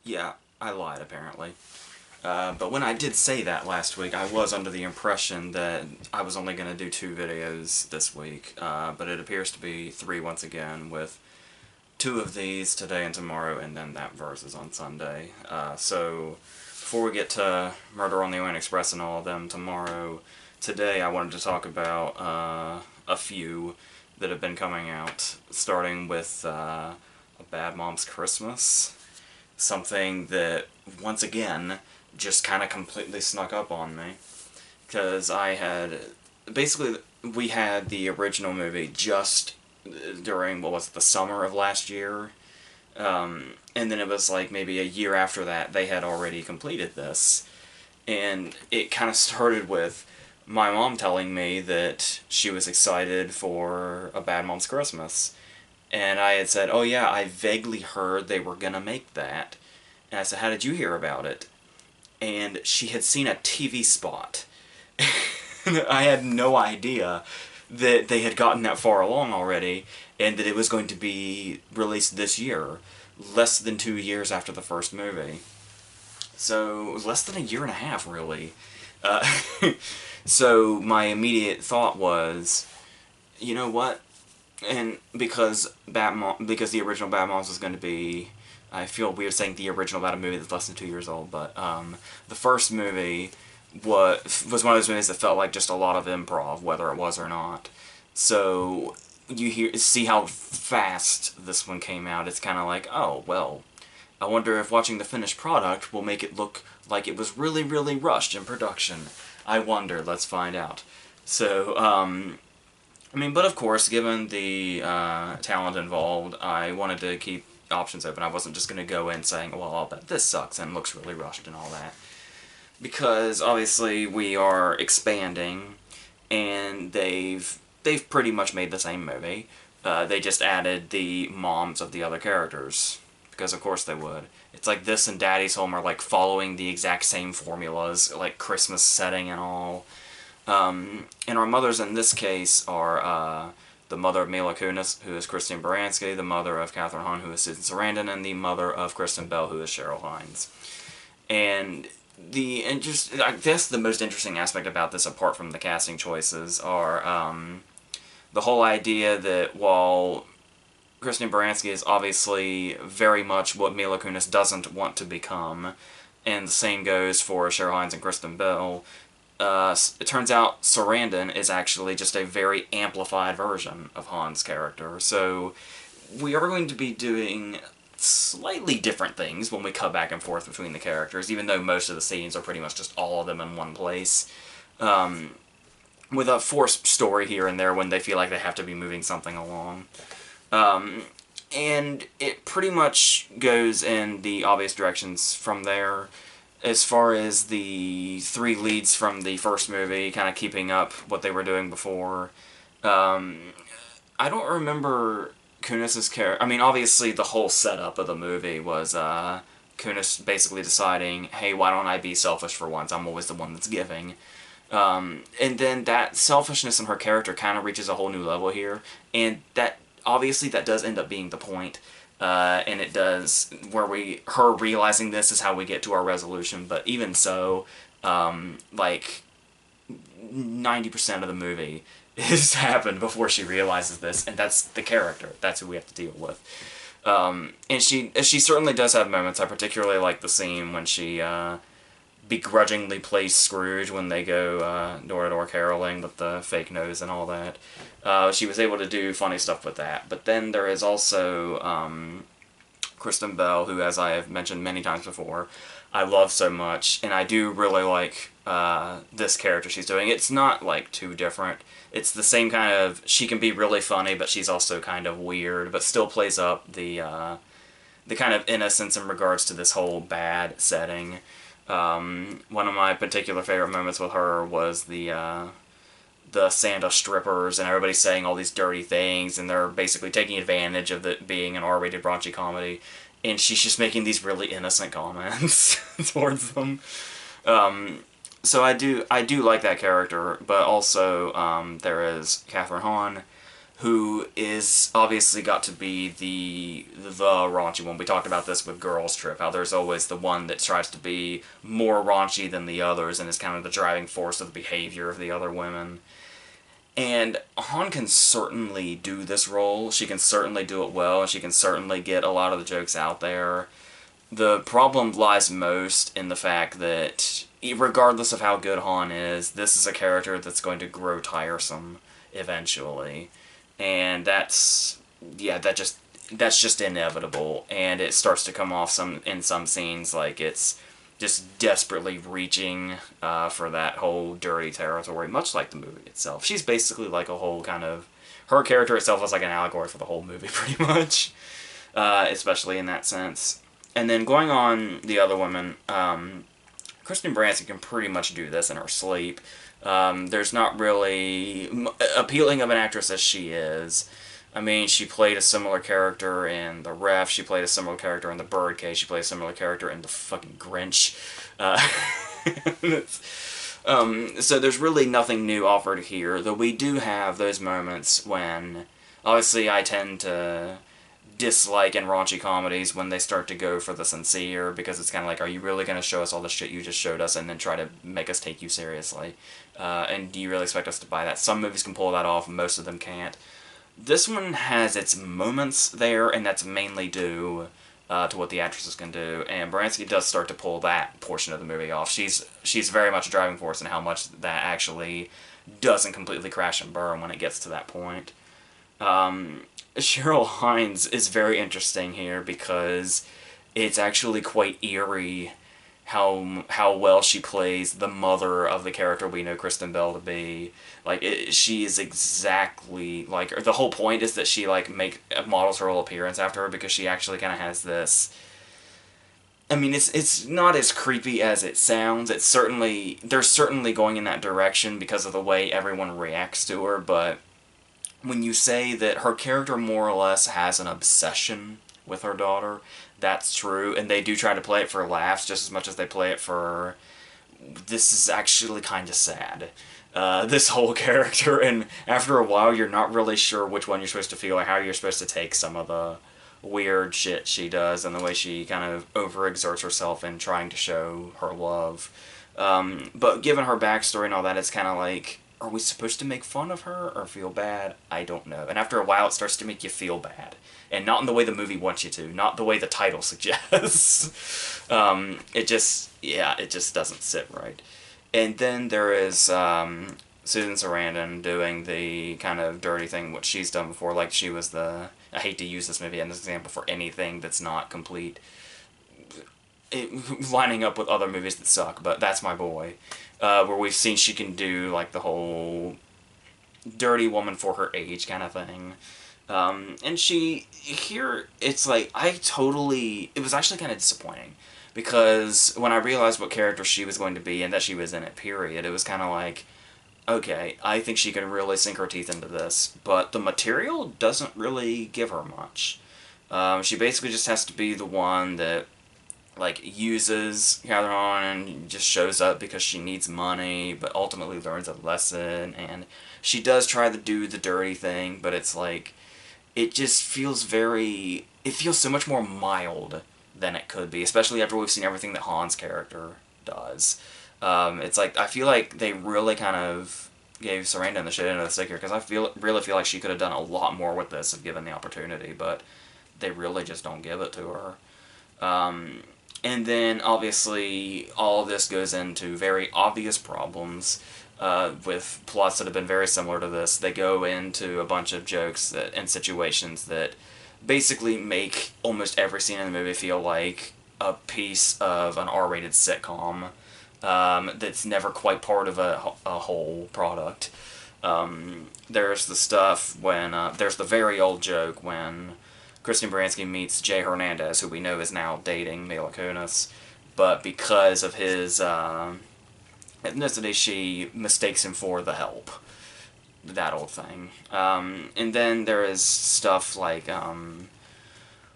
Yeah, I lied, apparently. But when I did say that last week, I was under the impression that I was only going to do 2 videos this week, but it appears to be 3 once again, with 2 of these today and tomorrow, and then that Versus on Sunday. So, before we get to Murder on the Orient Express and all of them tomorrow, today I wanted to talk about a few that have been coming out, starting with A Bad Mom's Christmas. Something that, once again, just kind of completely snuck up on me. Because I had... Basically, we had the original movie just during, what was it, the summer of last year. And then it was like maybe a year after that, they had already completed this. And it kind of started with my mom telling me that she was excited for A Bad Mom's Christmas. And I had said, oh yeah, I vaguely heard they were going to make that. And I said, how did you hear about it? And she had seen a TV spot. I had no idea that they had gotten that far along already, and that it was going to be released this year, less than 2 years after the first movie. So, less than a year and a half, really. Uh, so, my immediate thought was, you know what? And because the original Batman was going to be, I feel weird saying the original about a movie that's less than 2 years old, but the first movie was one of those movies that felt like just a lot of improv, whether it was or not. So you see how fast this one came out. It's kind of like, oh well, I wonder if watching the finished product will make it look like it was really, really rushed in production. I wonder. Let's find out. So, I mean, but of course, given the talent involved, I wanted to keep options open. I wasn't just going to go in saying, well, I'll bet this sucks and looks really rushed and all that. Because, obviously, we are expanding, and they've pretty much made the same movie. They just added the moms of the other characters. Because, of course, they would. It's like this and Daddy's Home are, like, following the exact same formulas, like Christmas setting and all. And our mothers in this case are the mother of Mila Kunis, who is Christine Baranski, the mother of Catherine Hahn, who is Susan Sarandon, and the mother of Kristen Bell, who is Cheryl Hines. And I guess the most interesting aspect about this, apart from the casting choices, are the whole idea that while Christine Baranski is obviously very much what Mila Kunis doesn't want to become, and the same goes for Cheryl Hines and Kristen Bell, it turns out Sarandon is actually just a very amplified version of Han's character. So we are going to be doing slightly different things when we cut back and forth between the characters, even though most of the scenes are pretty much just all of them in one place. With a forced story here and there when they feel like they have to be moving something along. And it pretty much goes in the obvious directions from there. As far as the 3 leads from the first movie, kind of keeping up what they were doing before. I don't remember Kunis's character. I mean, obviously the whole setup of the movie was Kunis basically deciding, hey, why don't I be selfish for once? I'm always the one that's giving. And then that selfishness in her character kind of reaches a whole new level here, and that obviously that does end up being the point. And it does, her realizing this is how we get to our resolution, but even so, like, 90% of the movie has happened before she realizes this, and that's the character. That's who we have to deal with. And she certainly does have moments. I particularly like the scene when she, begrudgingly plays Scrooge when they go, door-to-door caroling with the fake nose and all that. She was able to do funny stuff with that. But then there is also Kristen Bell, who, as I have mentioned many times before, I love so much, and I do really like this character she's doing. It's not, like, too different. It's the same kind of, she can be really funny, but she's also kind of weird, but still plays up the kind of innocence in regards to this whole bad setting. One of my particular favorite moments with her was the Santa strippers, and everybody's saying all these dirty things, and they're basically taking advantage of it being an R-rated raunchy comedy, and she's just making these really innocent comments towards them. So I do like that character, but also there is Catherine Hahn, who is obviously got to be the raunchy one. We talked about this with Girls Trip, how there's always the one that tries to be more raunchy than the others and is kind of the driving force of the behavior of the other women. And Han can certainly do this role. She can certainly do it well, and she can certainly get a lot of the jokes out there. The problem lies most in the fact that, regardless of how good Han is, this is a character that's going to grow tiresome eventually. And that's just inevitable, and it starts to come off in some scenes like it's just desperately reaching for that whole dirty territory, much like the movie itself. She's basically like a whole kind of... Her character itself is like an allegory for the whole movie, pretty much, especially in that sense. And then going on the other women, Kristen Bransky can pretty much do this in her sleep. There's not really... appealing of an actress as she is. I mean, she played a similar character in The Ref, she played a similar character in The Birdcage, she played a similar character in The fucking Grinch. So there's really nothing new offered here, though we do have those moments when... Obviously, I tend to dislike in raunchy comedies when they start to go for the sincere, because it's kind of like, are you really going to show us all the shit you just showed us and then try to make us take you seriously? And do you really expect us to buy that? Some movies can pull that off, most of them can't. This one has its moments there, and that's mainly due to what the actresses can do, and Baranski does start to pull that portion of the movie off. She's very much a driving force in how much that actually doesn't completely crash and burn when it gets to that point. Cheryl Hines is very interesting here because it's actually quite eerie how well she plays the mother of the character we know Kristen Bell to be. Like, she is exactly like... The whole point is that she, like, models her whole appearance after her, because she actually kind of has this... I mean, it's not as creepy as it sounds. They're certainly going in that direction because of the way everyone reacts to her, but when you say that her character more or less has an obsession with her daughter, that's true, and they do try to play it for laughs just as much as they play it for... This is actually kind of sad. This whole character, and after a while you're not really sure which one you're supposed to feel, or how you're supposed to take some of the weird shit she does, and the way she kind of overexerts herself in trying to show her love. But given her backstory and all that, it's kind of like, are we supposed to make fun of her or feel bad? I don't know. And after a while it starts to make you feel bad. And not in the way the movie wants you to, not the way the title suggests. It just doesn't sit right. And then there is Susan Sarandon doing the kind of dirty thing, what she's done before, like she was the... I hate to use this movie as an example for anything that's not complete... lining up with other movies that suck, but that's my boy. Where we've seen she can do, like, the whole dirty woman for her age kind of thing. And here, it's like, it was actually kind of disappointing, because when I realized what character she was going to be and that she was in it, period, it was kind of like, okay, I think she can really sink her teeth into this, but the material doesn't really give her much. She basically just has to be the one that, like, uses Catherine on and just shows up because she needs money, but ultimately learns a lesson, and she does try to do the dirty thing, but it's like, it just feels it feels so much more mild than it could be, especially after we've seen everything that Han's character does. It's like, I feel like they really kind of gave Sarandon the shit into the stick here, because I really feel like she could have done a lot more with this if given the opportunity, but they really just don't give it to her. And then, obviously, all of this goes into very obvious problems with plots that have been very similar to this. They go into a bunch of jokes and situations that basically make almost every scene in the movie feel like a piece of an R-rated sitcom that's never quite part of a whole product. There's the stuff when... there's the very old joke when Kristen Baranski meets Jay Hernandez, who we know is now dating Mila Kunis, but because of his ethnicity, she mistakes him for the Help. That old thing. And then there is stuff like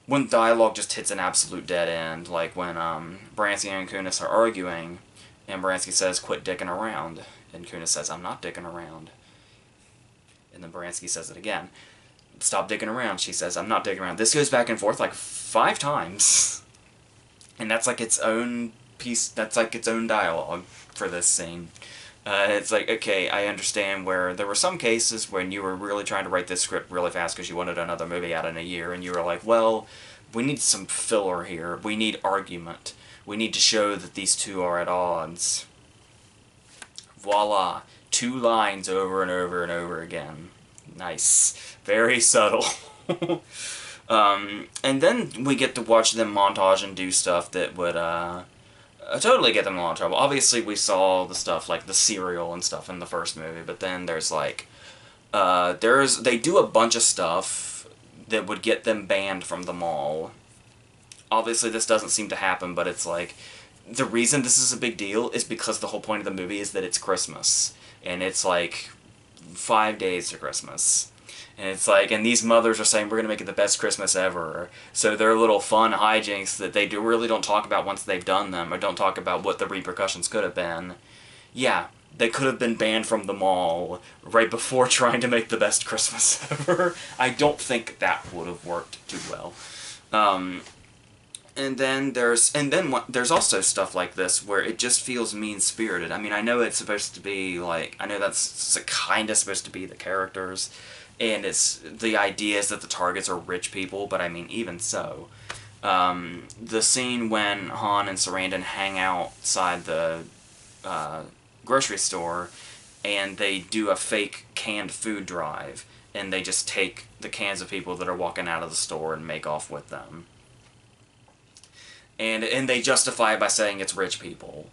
when dialogue just hits an absolute dead end, like when Baranski and Kunis are arguing, and Baranski says, "Quit dicking around," and Kunis says, "I'm not dicking around." And then Baranski says it again. Stop digging around. She says, I'm not digging around. This goes back and forth like 5 times. And that's like its own piece, that's like its own dialogue for this scene. It's like, okay, I understand where there were some cases when you were really trying to write this script really fast because you wanted another movie out in a year, and you were like, well, we need some filler here. We need argument. We need to show that these two are at odds. Voila. 2 lines over and over and over again. Nice. Very subtle. And then we get to watch them montage and do stuff that would, totally get them in a lot of trouble. Obviously, we saw the stuff like the cereal and stuff in the first movie, but then there's like, they do a bunch of stuff that would get them banned from the mall. Obviously, this doesn't seem to happen, but it's like, the reason this is a big deal is because the whole point of the movie is that it's Christmas. And it's like 5 days to Christmas. And it's like, and these mothers are saying, we're going to make it the best Christmas ever. So they're little fun hijinks that they really don't talk about once they've done them, or don't talk about what the repercussions could have been. Yeah, they could have been banned from the mall right before trying to make the best Christmas ever. I don't think that would have worked too well. And then there's also stuff like this where it just feels mean-spirited. I mean, I know it's supposed to be like, I know that's kind of supposed to be the characters, and it's the idea is that the targets are rich people, but I mean, even so, the scene when Han and Sarandon hang outside the grocery store, and they do a fake canned food drive, and they just take the cans of people that are walking out of the store and make off with them. And they justify it by saying it's rich people.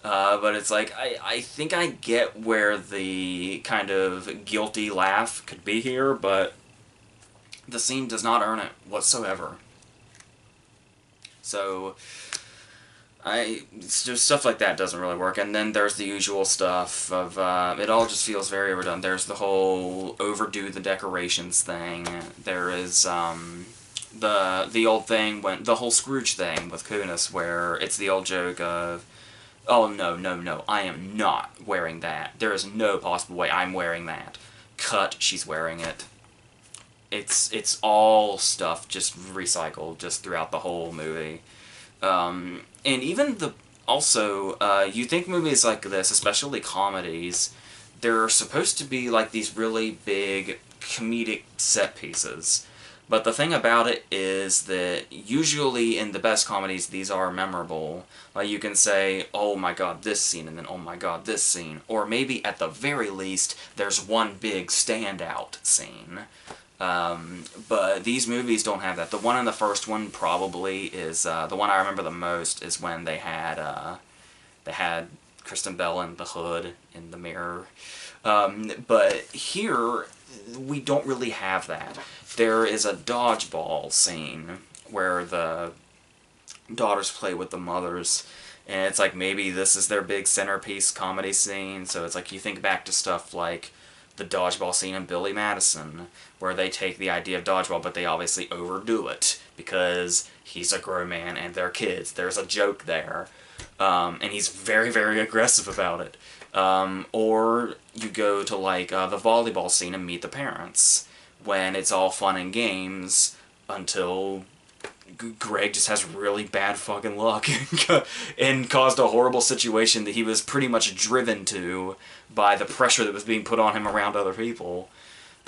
But it's like, I think I get where the kind of guilty laugh could be here, but the scene does not earn it whatsoever. So, just stuff like that doesn't really work. And then there's the usual stuff of, it all just feels very overdone. There's the whole overdo the decorations thing. There is, the old thing, when the whole Scrooge thing with Kunis, where it's the old joke of, oh, no, I am not wearing that. There is no possible way I'm wearing that. Cut, she's wearing it. It's all stuff just recycled just throughout the whole movie. And even you think movies like this, especially comedies, they're supposed to be like these really big comedic set pieces. But the thing about it is that usually in the best comedies, these are memorable. Like, you can say, oh my god, this scene, and then oh my god, this scene. Or maybe at the very least, there's one big standout scene. But these movies don't have that. The one in the first one probably is, the one I remember the most is when they had Kristen Bell in the hood, in the mirror. But here, we don't really have that. There is a dodgeball scene where the daughters play with the mothers, and it's like maybe this is their big centerpiece comedy scene, so it's like you think back to stuff like the dodgeball scene in Billy Madison, where they take the idea of dodgeball, but they obviously overdo it, because he's a grown man and they're kids. There's a joke there, and he's very, very aggressive about it. Or you go to like the volleyball scene in Meet the Parents, when it's all fun and games until Greg just has really bad fucking luck and caused a horrible situation that he was pretty much driven to by the pressure that was being put on him around other people.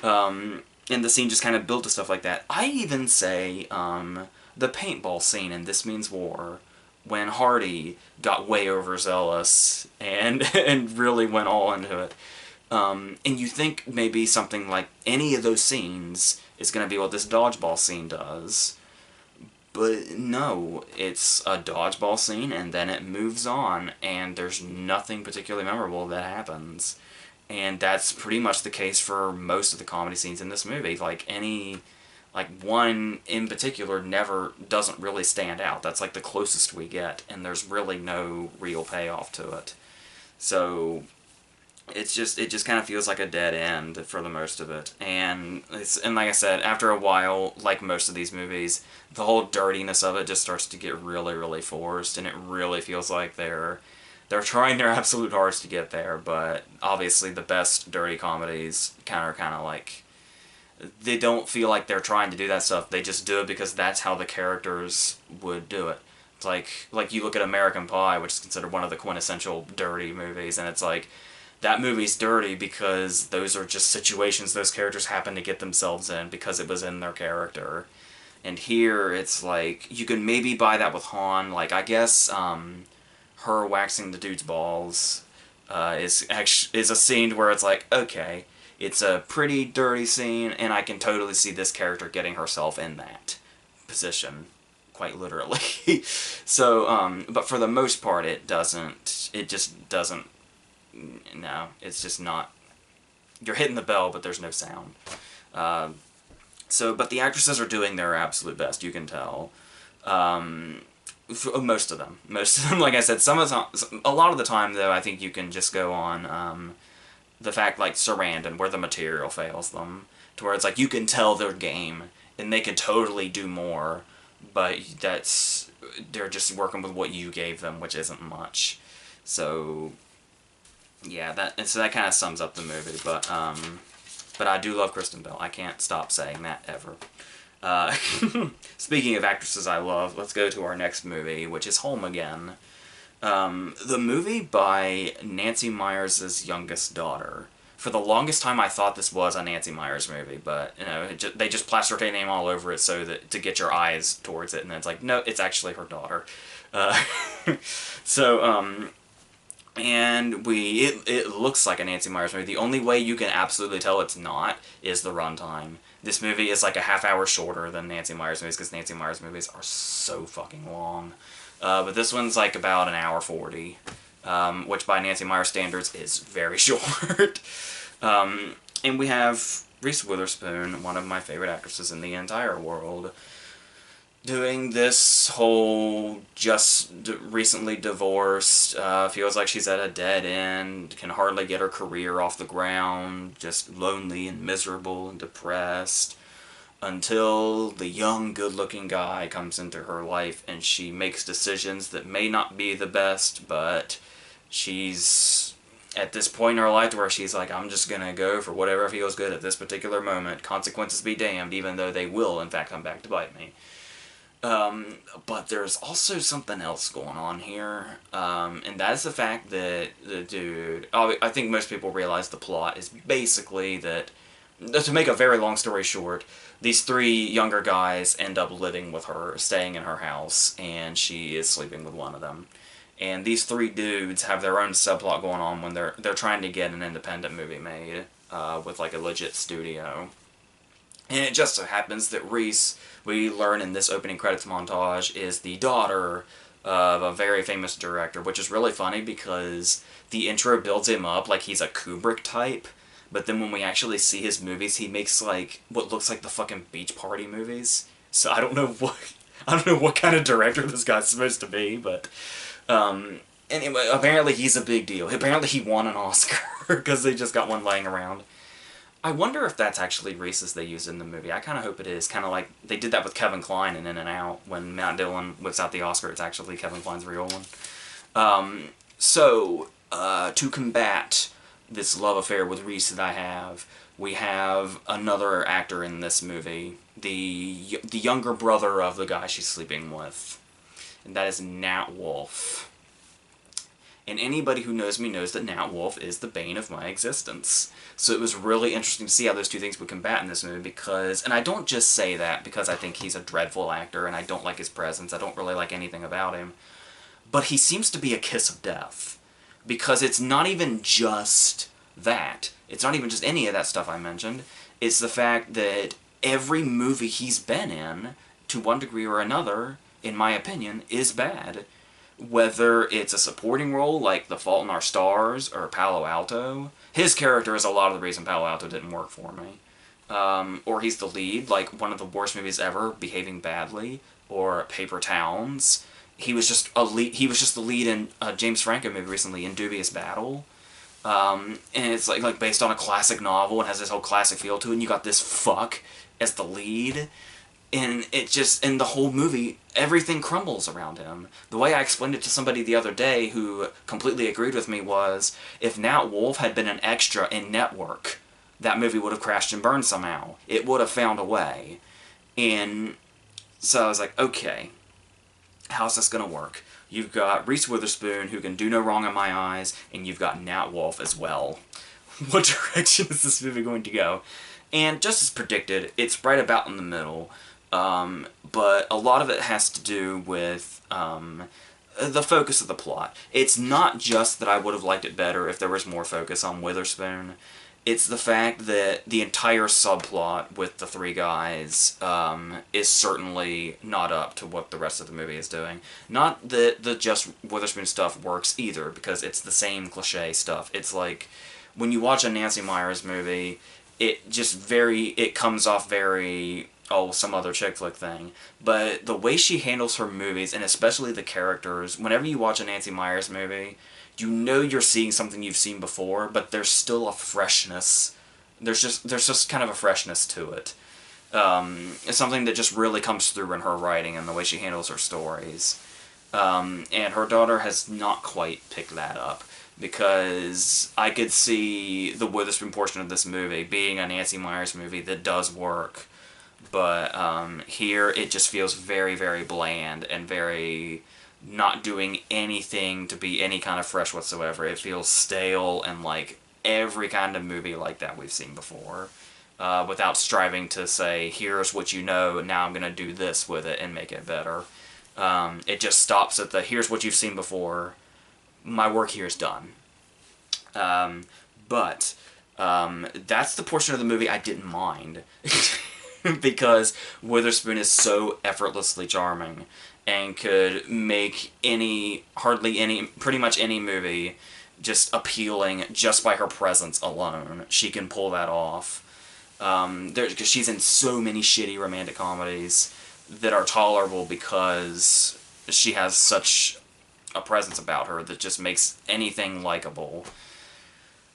And the scene just kind of built to stuff like that. I even say the paintball scene in This Means War, when Hardy got way overzealous and really went all into it. And you think maybe something like any of those scenes is going to be what this dodgeball scene does. But no, it's a dodgeball scene, and then it moves on, and there's nothing particularly memorable that happens. And that's pretty much the case for most of the comedy scenes in this movie. Like, one in particular doesn't really stand out. That's like the closest we get, and there's really no real payoff to it. So it just kind of feels like a dead end for the most of it. And like I said, after a while, like most of these movies, the whole dirtiness of it just starts to get really, really forced, and it really feels like they're trying their absolute hardest to get there, but obviously the best dirty comedies are kind of like, they don't feel like they're trying to do that stuff. They just do it because that's how the characters would do it. It's like you look at American Pie, which is considered one of the quintessential dirty movies, and it's like, that movie's dirty because those are just situations those characters happen to get themselves in because it was in their character. And here, it's like, you can maybe buy that with Han. Like, I guess, her waxing the dude's balls is a scene where it's like, okay, it's a pretty dirty scene, and I can totally see this character getting herself in that position, quite literally. So, but for the most part, it just doesn't, no, it's just not, you're hitting the bell, but there's no sound. But the actresses are doing their absolute best, you can tell. Most of them, like I said, a lot of the time, though, I think you can just go on, the fact, like, Sarandon, where the material fails them, to where it's like, you can tell their game, and they could totally do more, but they're just working with what you gave them, which isn't much. So, yeah, that kind of sums up the movie, but I do love Kristen Bell. I can't stop saying that ever. Speaking of actresses I love, let's go to our next movie, which is Home Again. The movie by Nancy Meyers' youngest daughter. For the longest time, I thought this was a Nancy Meyers movie, but, you know, they just plastered her name all over it so that to get your eyes towards it, and then it's like, no, it's actually her daughter. And it looks like a Nancy Meyers movie. The only way you can absolutely tell it's not is the runtime. This movie is like a half hour shorter than Nancy Meyers movies, because Nancy Meyers movies are so fucking long. But this one's like about an hour 40, which by Nancy Meyers standards is very short. And we have Reese Witherspoon, one of my favorite actresses in the entire world, doing this whole just recently divorced, feels like she's at a dead end, can hardly get her career off the ground, just lonely and miserable and depressed, until the young, good-looking guy comes into her life and she makes decisions that may not be the best, but she's at this point in her life where she's like, I'm just gonna go for whatever feels good at this particular moment, consequences be damned, even though they will, in fact, come back to bite me. But there's also something else going on here, and that's the fact that the dude, I think most people realize the plot is basically that, to make a very long story short, these three younger guys end up living with her, staying in her house, and she is sleeping with one of them. And these three dudes have their own subplot going on when they're trying to get an independent movie made, with like a legit studio. And it just so happens that Reese, we learn in this opening credits montage, is the daughter of a very famous director, which is really funny because the intro builds him up like he's a Kubrick type, but then when we actually see his movies, he makes like what looks like the fucking Beach Party movies. So I don't know what kind of director this guy's supposed to be, but anyway, apparently he's a big deal. Apparently he won an Oscar because they just got one laying around. I wonder if that's actually Reese's they used in the movie. I kind of hope it is. Kind of like they did that with Kevin Kline in In-N-Out. When Matt Dillon whips out the Oscar, it's actually Kevin Kline's real one. To combat this love affair with Reese that I have, we have another actor in this movie. The younger brother of the guy she's sleeping with. And that is Nat Wolff. And anybody who knows me knows that Nat Wolff is the bane of my existence. So it was really interesting to see how those two things would combat in this movie because, and I don't just say that because I think he's a dreadful actor and I don't like his presence, I don't really like anything about him, but he seems to be a kiss of death. Because it's not even just that. It's not even just any of that stuff I mentioned. It's the fact that every movie he's been in, to one degree or another, in my opinion, is bad. Whether it's a supporting role like The Fault in Our Stars or Palo Alto, his character is a lot of the reason Palo Alto didn't work for me. Or he's the lead, like one of the worst movies ever, Behaving Badly, or Paper Towns. He was just the lead in a James Franco movie recently, In Dubious Battle. And it's like based on a classic novel and has this whole classic feel to it, and you got this fuck as the lead. And in the whole movie, everything crumbles around him. The way I explained it to somebody the other day who completely agreed with me was, if Nat Wolff had been an extra in Network, that movie would have crashed and burned somehow. It would have found a way. And so I was like, okay, how's this going to work? You've got Reese Witherspoon, who can do no wrong in my eyes, and you've got Nat Wolff as well. What direction is this movie going to go? And just as predicted, it's right about in the middle. But a lot of it has to do with the focus of the plot. It's not just that I would have liked it better if there was more focus on Witherspoon. It's the fact that the entire subplot with the three guys is certainly not up to what the rest of the movie is doing. Not that the just Witherspoon stuff works either, because it's the same cliche stuff. It's like, when you watch a Nancy Meyers movie, it comes off very, oh, some other chick flick thing. But the way she handles her movies, and especially the characters, whenever you watch a Nancy Meyers movie, you know you're seeing something you've seen before, but there's still a freshness. There's just kind of a freshness to it. It's something that just really comes through in her writing and the way she handles her stories. And her daughter has not quite picked that up, because I could see the Witherspoon portion of this movie being a Nancy Meyers movie that does work. But here it just feels very, very bland and very not doing anything to be any kind of fresh whatsoever. It feels stale and like every kind of movie like that we've seen before, without striving to say, here's what you know, and now I'm going to do this with it and make it better. It just stops at the, here's what you've seen before, my work here is done. But that's the portion of the movie I didn't mind. Because Witherspoon is so effortlessly charming and could make pretty much any movie just appealing just by her presence alone. She can pull that off. Because she's in so many shitty romantic comedies that are tolerable because she has such a presence about her that just makes anything likable.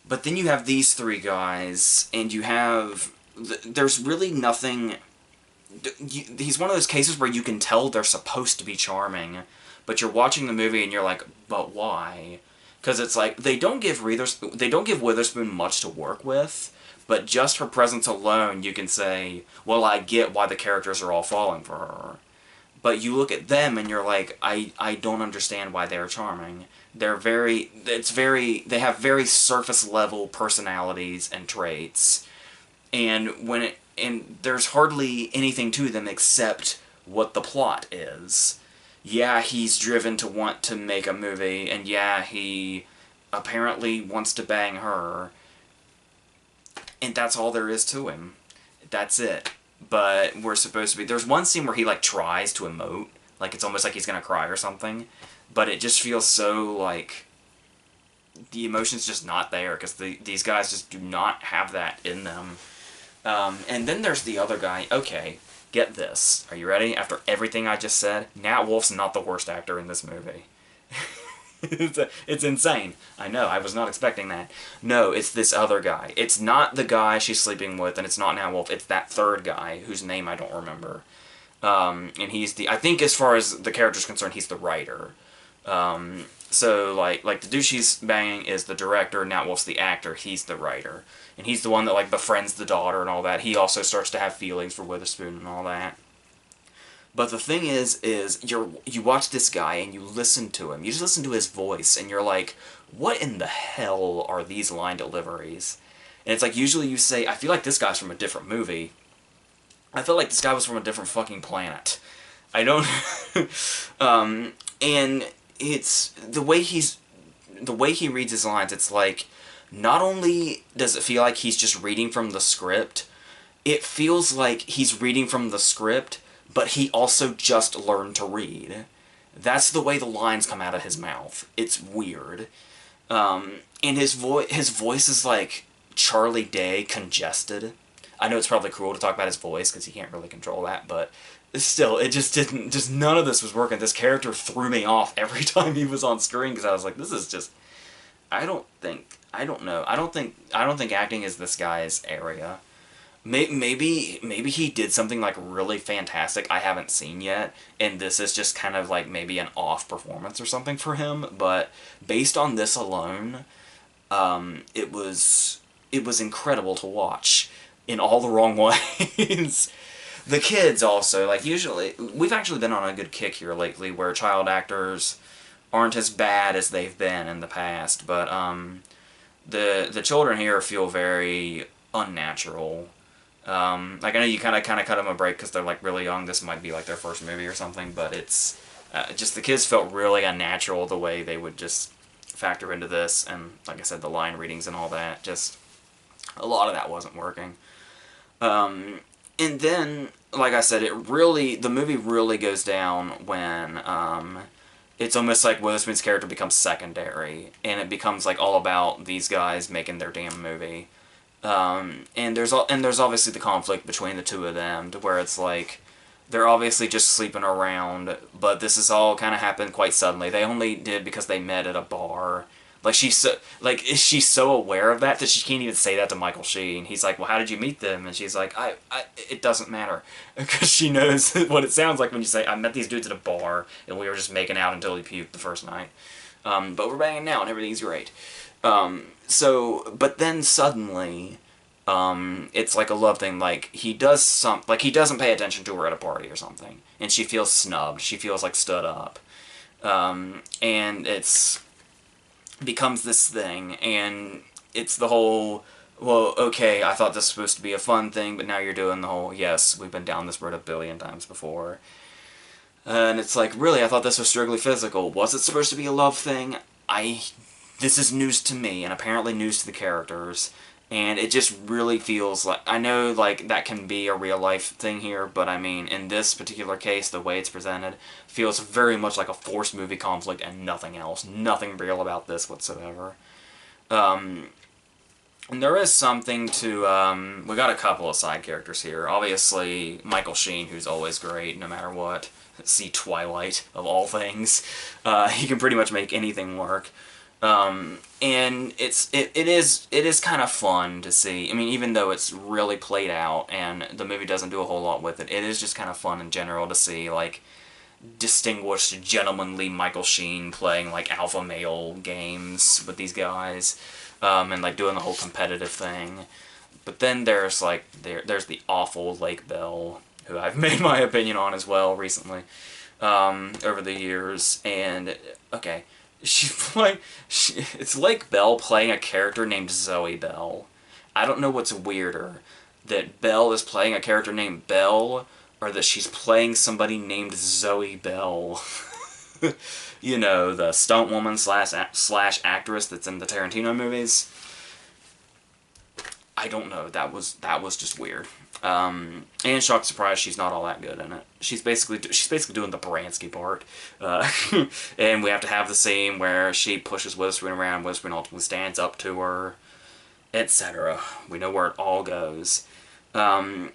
But then you have these three guys, and you have... There's really nothing... He's one of those cases where you can tell they're supposed to be charming, but you're watching the movie and you're like, but why? Because it's like, they don't give Witherspoon much to work with, but just her presence alone, you can say, well, I get why the characters are all falling for her. But you look at them and you're like, I don't understand why they're charming. They have very surface level personalities and traits. And there's hardly anything to them except what the plot is. Yeah, he's driven to want to make a movie, and yeah, he apparently wants to bang her. And that's all there is to him. That's it. But we're supposed to be... There's one scene where he, like, tries to emote. Like, it's almost like he's gonna cry or something. But it just feels so, like... The emotion's just not there, because these guys just do not have that in them. And then there's the other guy. Okay, get this. Are you ready? After everything I just said, Nat Wolff's not the worst actor in this movie. It's insane. I know, I was not expecting that. No, it's this other guy. It's not the guy she's sleeping with, and it's not Nat Wolff. It's that third guy, whose name I don't remember. And he's the... I think as far as the character's concerned, he's the writer. So, like the dude she's banging is the director, Nat Wolff's the actor, he's the writer. And he's the one that, like, befriends the daughter and all that. He also starts to have feelings for Witherspoon and all that. But the thing is you watch this guy and you listen to him. You just listen to his voice and you're like, what in the hell are these line deliveries? And it's like, usually you say, I feel like this guy's from a different movie. I feel like this guy was from a different fucking planet. I don't... and it's... The way he reads his lines, it's like... Not only does it feel like he's just reading from the script, it feels like he's reading from the script, but he also just learned to read. That's the way the lines come out of his mouth. It's weird. And his voice is like Charlie Day congested. I know it's probably cruel to talk about his voice, because he can't really control that, but still, it just didn't... Just none of this was working. This character threw me off every time he was on screen, because I was like, this is just... I don't know. I don't think acting is this guy's area. Maybe he did something, like, really fantastic I haven't seen yet, and this is just kind of, like, maybe an off performance or something for him, but based on this alone, it was it was incredible to watch in all the wrong ways. The kids also, like, usually, we've actually been on a good kick here lately where child actors aren't as bad as they've been in the past, but, the children here feel very unnatural. Like, I know you kind of cut them a break because they're, like, really young. This might be, like, their first movie or something, but it's, just the kids felt really unnatural the way they would just factor into this, and, like I said, the line readings and all that, just, a lot of that wasn't working. And then, like I said, the movie really goes down when, it's almost like Witherspoon's character becomes secondary, and it becomes, like, all about these guys making their damn movie. And there's obviously the conflict between the two of them, to where it's like, they're obviously just sleeping around, but this has all kind of happened quite suddenly. They only did because they met at a bar. Like, is she so aware of that she can't even say that to Michael Sheen? He's like, well, how did you meet them? And she's like, it doesn't matter. Because she knows what it sounds like when you say, I met these dudes at a bar, and we were just making out until he puked the first night. But we're banging now, and everything's great. But then suddenly, it's like a love thing, like, he doesn't pay attention to her at a party or something, and she feels snubbed, she feels, like, stood up. And becomes this thing, and it's the whole, well, okay, I thought this was supposed to be a fun thing, but now you're doing the whole, yes, we've been down this road a billion times before. And it's like, really, I thought this was strictly physical. Was it supposed to be a love thing? This is news to me, and apparently news to the characters, and it just really feels like, I know, like, that can be a real-life thing here, but I mean, in this particular case, the way it's presented feels very much like a forced movie conflict and nothing else. Nothing real about this whatsoever. And there is something to, we got a couple of side characters here. Obviously, Michael Sheen, who's always great, no matter what. See Twilight, of all things. He can pretty much make anything work. And it is kind of fun to see. I mean, even though it's really played out and the movie doesn't do a whole lot with it, it is just kind of fun in general to see, like, distinguished, gentlemanly Michael Sheen playing, like, alpha male games with these guys, and, like, doing the whole competitive thing. But then there's, like, there's the awful Lake Bell, who I've made my opinion on as well recently, over the years, and, okay, it's Lake Bell playing a character named Zoe Bell. I don't know what's weirder, that Bell is playing a character named Bell, or that she's playing somebody named Zoe Bell. You know, the stunt woman slash actress that's in the Tarantino movies. I don't know, that was just weird. And shock surprise, she's not all that good in it. She's basically doing the Baranski part. And we have to have the scene where she pushes Witherspoon around, Witherspoon ultimately stands up to her, etc. We know where it all goes. And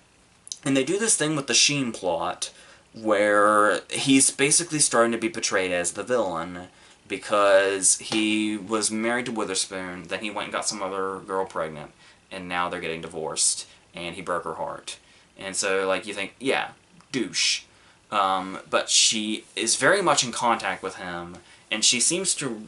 they do this thing with the Sheen plot, where he's basically starting to be portrayed as the villain, because he was married to Witherspoon, then he went and got some other girl pregnant, and now they're getting divorced, and he broke her heart. And so, like, you think, yeah, douche. But she is very much in contact with him, and she seems to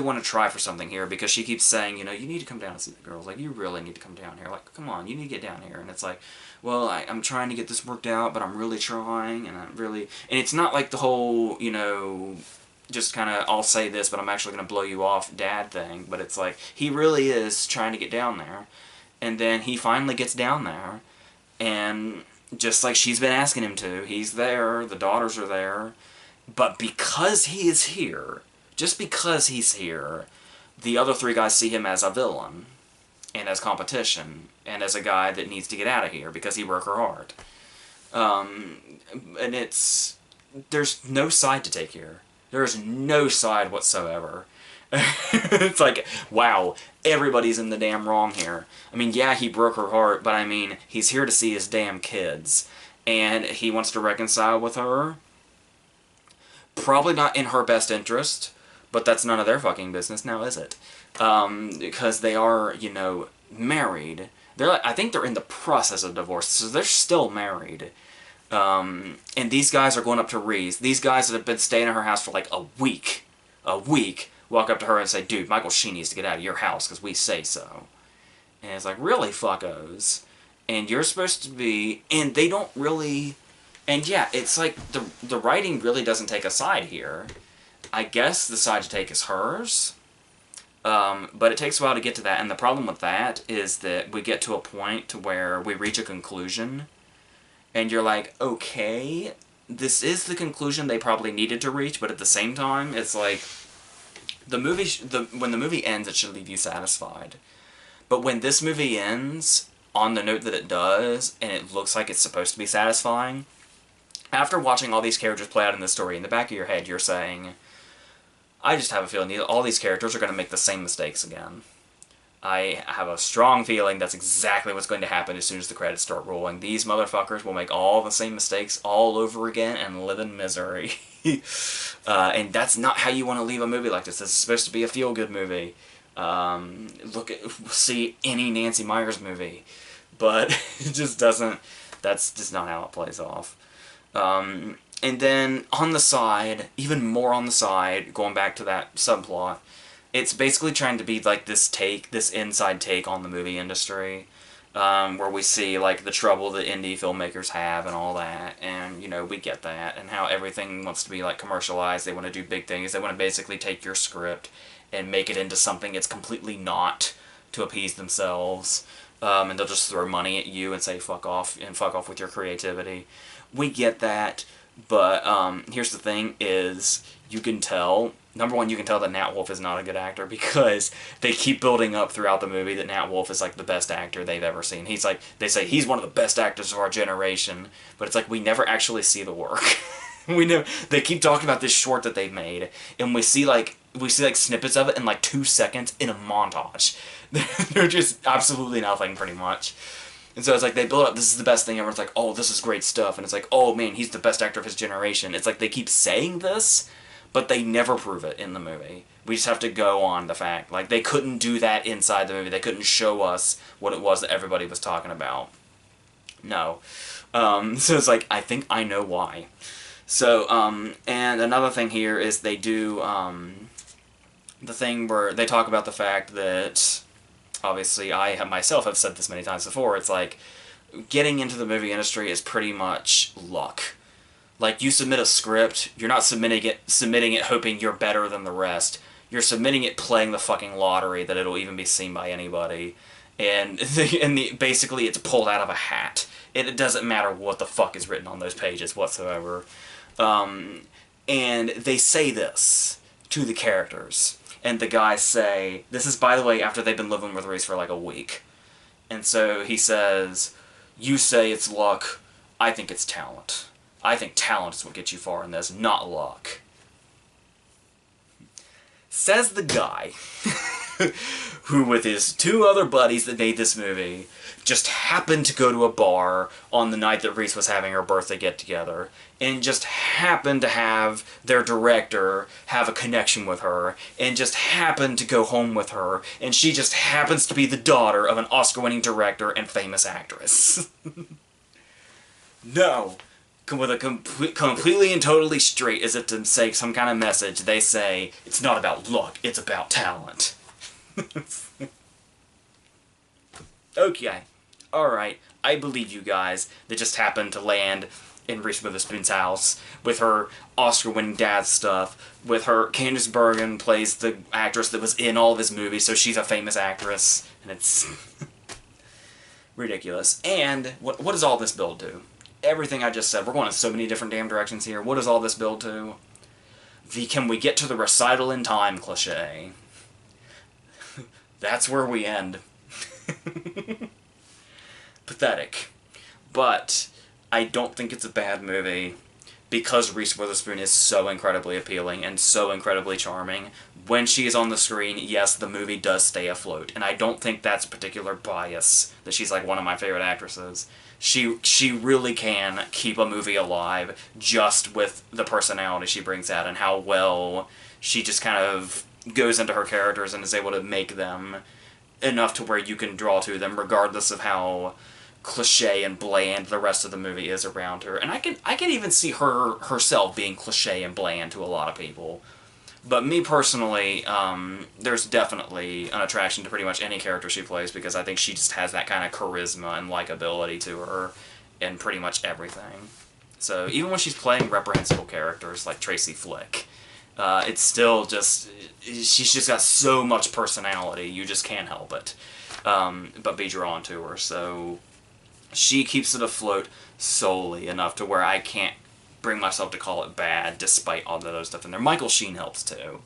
want to try for something here, because she keeps saying, you know, you need to come down and see the girls. Like, you really need to come down here. Like, come on, you need to get down here. And it's like, well, I'm trying to get this worked out, but I'm really trying, and and it's not like the whole, you know, just kind of, I'll say this, but I'm actually going to blow you off dad thing, but it's like, he really is trying to get down there, and then he finally gets down there, and just like she's been asking him to, he's there, the daughters are there, but because he is here, just because he's here, the other three guys see him as a villain, and as competition, and as a guy that needs to get out of here because he broke her heart. And there's no side to take here. There is no side whatsoever. It's like, wow, everybody's in the damn wrong here. I mean, yeah, he broke her heart, but I mean, he's here to see his damn kids. And he wants to reconcile with her. Probably not in her best interest, but that's none of their fucking business now, is it? Because they are, you know, married. I think they're in the process of divorce, so they're still married. And these guys are going up to Reese. These guys that have been staying in her house for like a week, walk up to her and say, dude, Michael Sheen needs to get out of your house because we say so. And it's like, really, fuckos? And you're supposed to be... And they don't really... And yeah, it's like, the writing really doesn't take a side here. I guess the side to take is hers. But it takes a while to get to that, and the problem with that is that we get to a point to where we reach a conclusion, and you're like, okay, this is the conclusion they probably needed to reach, but at the same time, it's like, the movie, when the movie ends, it should leave you satisfied. But when this movie ends, on the note that it does, and it looks like it's supposed to be satisfying, after watching all these characters play out in the story, in the back of your head, you're saying, I just have a feeling all these characters are going to make the same mistakes again. I have a strong feeling that's exactly what's going to happen as soon as the credits start rolling. These motherfuckers will make all the same mistakes all over again and live in misery. And that's not how you want to leave a movie like this. This is supposed to be a feel-good movie. See any Nancy Meyers movie. But it just doesn't... That's just not how it plays off. And then, on the side, even more on the side, going back to that subplot, it's basically trying to be like this inside take on the movie industry, where we see, like, the trouble that indie filmmakers have and all that, and, you know, we get that, and how everything wants to be, like, commercialized, they want to do big things, they want to basically take your script and make it into something it's completely not to appease themselves, and they'll just throw money at you and say, fuck off with your creativity. We get that. But here's the thing is, you can tell, number one, you can tell that Nat Wolff is not a good actor because they keep building up throughout the movie that Nat Wolff is like the best actor they've ever seen. He's like, they say he's one of the best actors of our generation, but it's like we never actually see the work. They keep talking about this short that they've made, and we see like snippets of it in like 2 seconds in a montage. They're just absolutely nothing, pretty much. And so it's like, they build up, this is the best thing ever, it's like, oh, this is great stuff, and it's like, oh man, he's the best actor of his generation. It's like, they keep saying this, but they never prove it in the movie. We just have to go on the fact. Like, they couldn't do that inside the movie. They couldn't show us what it was that everybody was talking about. No. So it's like, I think I know why. So, and another thing here is they do, the thing where they talk about the fact that... Obviously, I myself have said this many times before, it's like, getting into the movie industry is pretty much luck. Like, you submit a script, you're not submitting it hoping you're better than the rest. You're submitting it playing the fucking lottery that it'll even be seen by anybody. And, basically it's pulled out of a hat. It doesn't matter what the fuck is written on those pages whatsoever. And they say this to the characters. And the guys say, this is, by the way, after they've been living with Reese for like a week. And so he says, you say it's luck, I think it's talent. I think talent is what gets you far in this, not luck. Says the guy who, with his 2 other buddies that made this movie, just happened to go to a bar on the night that Reese was having her birthday get-together, and just happened to have their director have a connection with her, and just happened to go home with her, and she just happens to be the daughter of an Oscar-winning director and famous actress. No. With a completely and totally straight, as if to say some kind of message, they say, it's not about luck, it's about talent. Okay. Alright, I believe you guys that just happened to land in Reese Witherspoon's house with her Oscar-winning dad stuff, with her... Candice Bergen plays the actress that was in all of his movies, so she's a famous actress, and it's ridiculous. And what does all this build to? Everything I just said, we're going in so many different damn directions here. What does all this build to? The can we get to the recital in time cliche. That's where we end. Pathetic. But I don't think it's a bad movie because Reese Witherspoon is so incredibly appealing and so incredibly charming. When she is on the screen, yes, the movie does stay afloat. And I don't think that's a particular bias, that she's like one of my favorite actresses. She really can keep a movie alive just with the personality she brings out and how well she just kind of goes into her characters and is able to make them enough to where you can draw to them regardless of how cliche and bland the rest of the movie is around her. And I can even see her herself being cliche and bland to a lot of people. But me personally, there's definitely an attraction to pretty much any character she plays because I think she just has that kind of charisma and likability to her in pretty much everything. So even when she's playing reprehensible characters like Tracy Flick, it's still just, she's just got so much personality, you just can't help it but be drawn to her. So she keeps it afloat solely enough to where I can't bring myself to call it bad, despite all the other stuff in there. Michael Sheen helps too.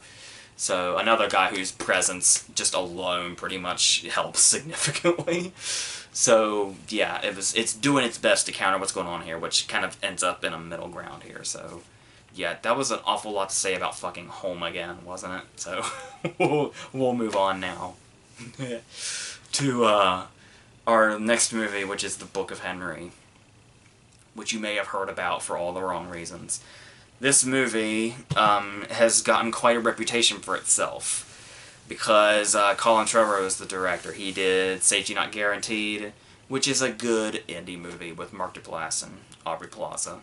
So another guy whose presence just alone pretty much helps significantly. So yeah, it's doing its best to counter what's going on here, which kind of ends up in a middle ground here. So yeah, that was an awful lot to say about fucking Home Again, wasn't it? So we'll move on now to our next movie, which is The Book of Henry, which you may have heard about for all the wrong reasons. This movie has gotten quite a reputation for itself because Colin Trevorrow is the director. He did Safety Not Guaranteed, which is a good indie movie with Mark Duplass and Aubrey Plaza.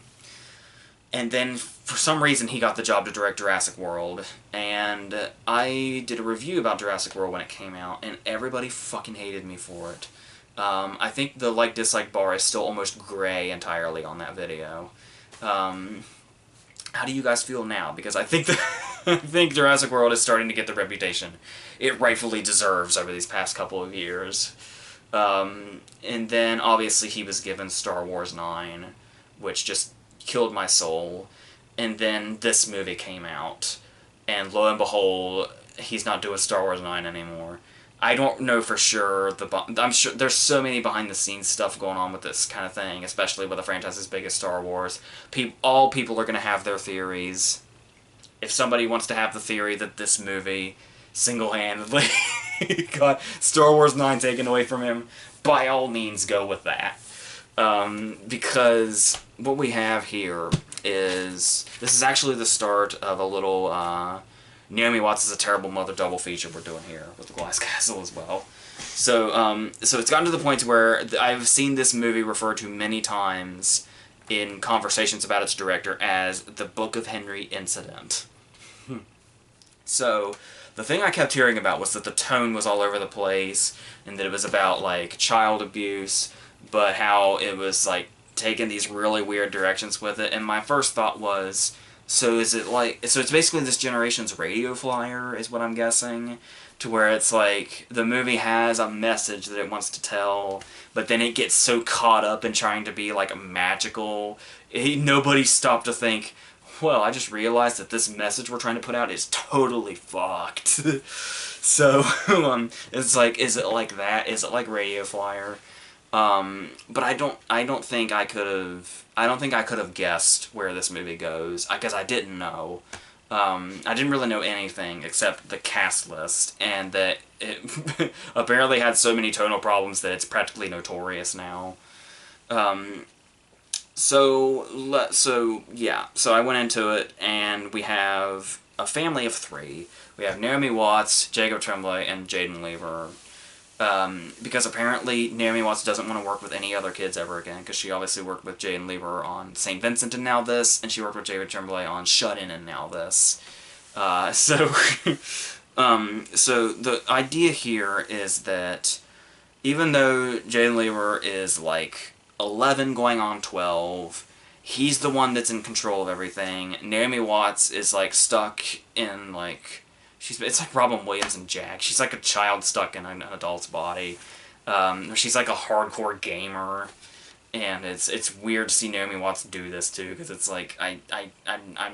And then, for some reason, he got the job to direct Jurassic World, and I did a review about Jurassic World when it came out, and everybody fucking hated me for it. I think the like-dislike bar is still almost gray entirely on that video. How do you guys feel now? Because I think I think Jurassic World is starting to get the reputation it rightfully deserves over these past couple of years. And then, obviously, he was given Star Wars 9, which just killed my soul. And then this movie came out, and lo and behold, he's not doing Star Wars 9 anymore. I don't know for sure. I'm sure there's so many behind-the-scenes stuff going on with this kind of thing, especially with a franchise as big as Star Wars. All people are going to have their theories. If somebody wants to have the theory that this movie single-handedly got Star Wars 9 taken away from him, by all means go with that. Because what we have here is... This is actually the start of a little... Naomi Watts is a Terrible Mother double feature we're doing here with the Glass Castle as well. So, so it's gotten to the point where I've seen this movie referred to many times in conversations about its director as the Book of Henry incident. So, the thing I kept hearing about was that the tone was all over the place, and that it was about, like, child abuse, but how it was, like, taking these really weird directions with it, and my first thought was... So is it like... So it's basically this generation's radio flyer, is what I'm guessing, to where it's like, the movie has a message that it wants to tell, but then it gets so caught up in trying to be, like, magical. Nobody stopped to think, well, I just realized that this message we're trying to put out is totally fucked. So, it's like, is it like that? Is it like radio flyer? But I don't think I could have guessed where this movie goes, because I didn't know. I didn't really know anything except the cast list, and that it apparently had so many tonal problems that it's practically notorious now. So I went into it, and we have a family of 3. We have Naomi Watts, Jacob Tremblay, and Jaden Lever. Because apparently Naomi Watts doesn't want to work with any other kids ever again, because she obviously worked with Jaden Lever on St. Vincent and Now This, and she worked with Jacob Tremblay on Shut In and Now This. So the idea here is that even though Jaden Lever is like 11 going on 12, he's the one that's in control of everything. Naomi Watts is like stuck in like... It's like Robin Williams and Jack. She's like a child stuck in an adult's body. She's like a hardcore gamer, and it's weird to see Naomi Watts do this too, because it's like I'm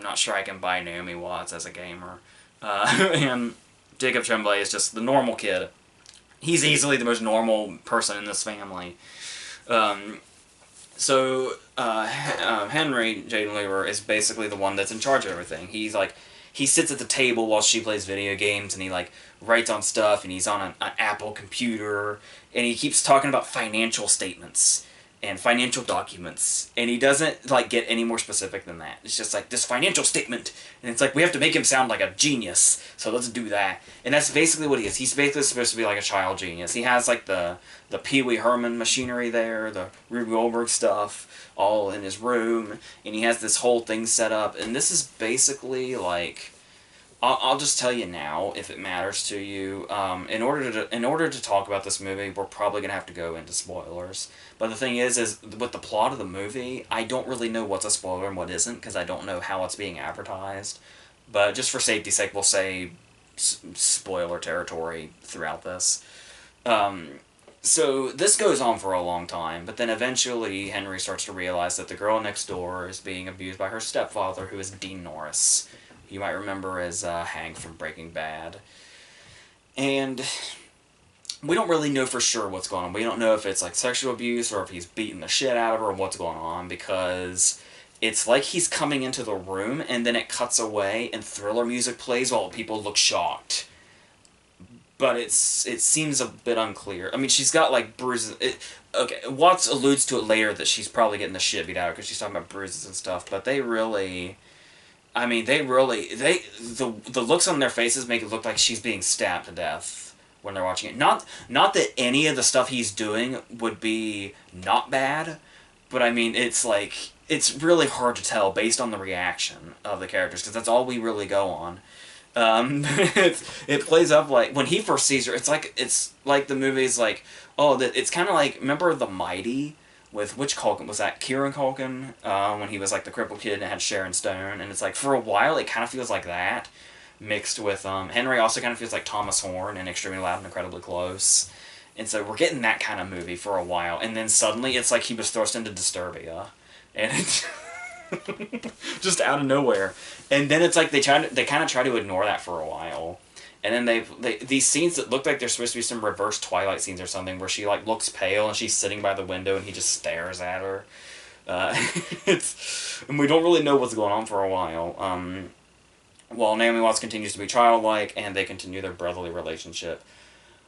not sure I can buy Naomi Watts as a gamer. And Jacob Tremblay is just the normal kid. He's easily the most normal person in this family. So Henry, Jaden Lever, is basically the one that's in charge of everything. He's like... He sits at the table while she plays video games, and he, like, writes on stuff, and he's on an Apple computer, and he keeps talking about financial statements and financial documents, and he doesn't, like, get any more specific than that. It's just like, this financial statement, and it's like, we have to make him sound like a genius, so let's do that. And that's basically what he is. He's basically supposed to be like a child genius. He has, like, the Pee Wee Herman machinery there, the Rube Goldberg stuff, all in his room, and he has this whole thing set up, and this is basically, like, I'll just tell you now, if it matters to you. In order to talk about this movie, we're probably gonna have to go into spoilers. But the thing is with the plot of the movie, I don't really know what's a spoiler and what isn't because I don't know how it's being advertised. But just for safety's sake, we'll say spoiler territory throughout this. So this goes on for a long time, but then eventually Henry starts to realize that the girl next door is being abused by her stepfather, who is Dean Norris. You might remember as Hank from Breaking Bad. And we don't really know for sure what's going on. We don't know if it's like sexual abuse or if he's beating the shit out of her or what's going on, because it's like he's coming into the room and then it cuts away and thriller music plays while people look shocked. But it seems a bit unclear. I mean, she's got like bruises. Okay, Watts alludes to it later that she's probably getting the shit beat out because she's talking about bruises and stuff. But they really, I mean, the looks on their faces make it look like she's being stabbed to death when they're watching it. Not that any of the stuff he's doing would be not bad, but I mean, it's like it's really hard to tell based on the reaction of the characters because that's all we really go on. It plays up like when he first sees her. It's like the movie's like, oh, it's kind of like, remember The Mighty with which Culkin was that? Kieran Culkin, when he was like the crippled kid and had Sharon Stone, and it's like for a while it kind of feels like that mixed with Henry also kind of feels like Thomas Horn in Extremely Loud and Incredibly Close, and so we're getting that kind of movie for a while, and then suddenly it's like he was thrust into Disturbia, and it's just out of nowhere. And then it's like they kind of try to ignore that for a while. And then they these scenes that look like they're supposed to be some reverse Twilight scenes or something where she like looks pale and she's sitting by the window and he just stares at her. And we don't really know what's going on for a while. While Naomi Watts continues to be childlike and they continue their brotherly relationship.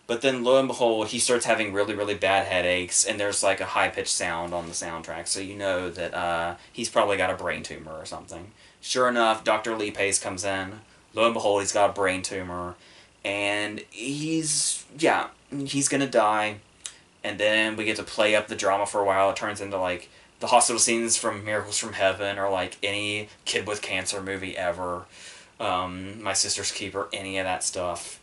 But then, lo and behold, he starts having really, really bad headaches, and there's like a high-pitched sound on the soundtrack, so you know that he's probably got a brain tumor or something. Sure enough, Dr. Lee Pace comes in. Lo and behold, he's got a brain tumor, and he's gonna die. And then we get to play up the drama for a while. It turns into like the hospital scenes from Miracles from Heaven, or like any kid with cancer movie ever. My Sister's Keeper, any of that stuff.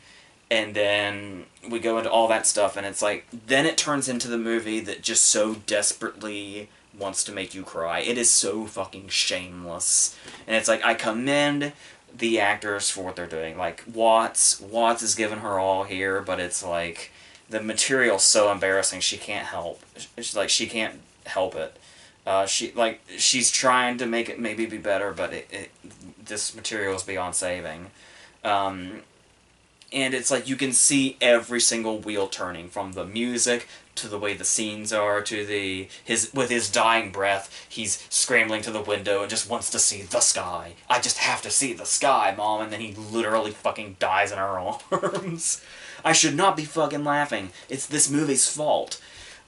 And then we go into all that stuff, and it's like, then it turns into the movie that just so desperately wants to make you cry. It is so fucking shameless. And it's like, I commend the actors for what they're doing. Like, Watts is giving her all here, but it's like, the material's so embarrassing, she can't help. She can't help it. She's trying to make it maybe be better, but this material is beyond saving. And it's like you can see every single wheel turning, from the music to the way the scenes are to with his dying breath, he's scrambling to the window and just wants to see the sky. I just have to see the sky, Mom, and then he literally fucking dies in her arms. I should not be fucking laughing. It's this movie's fault.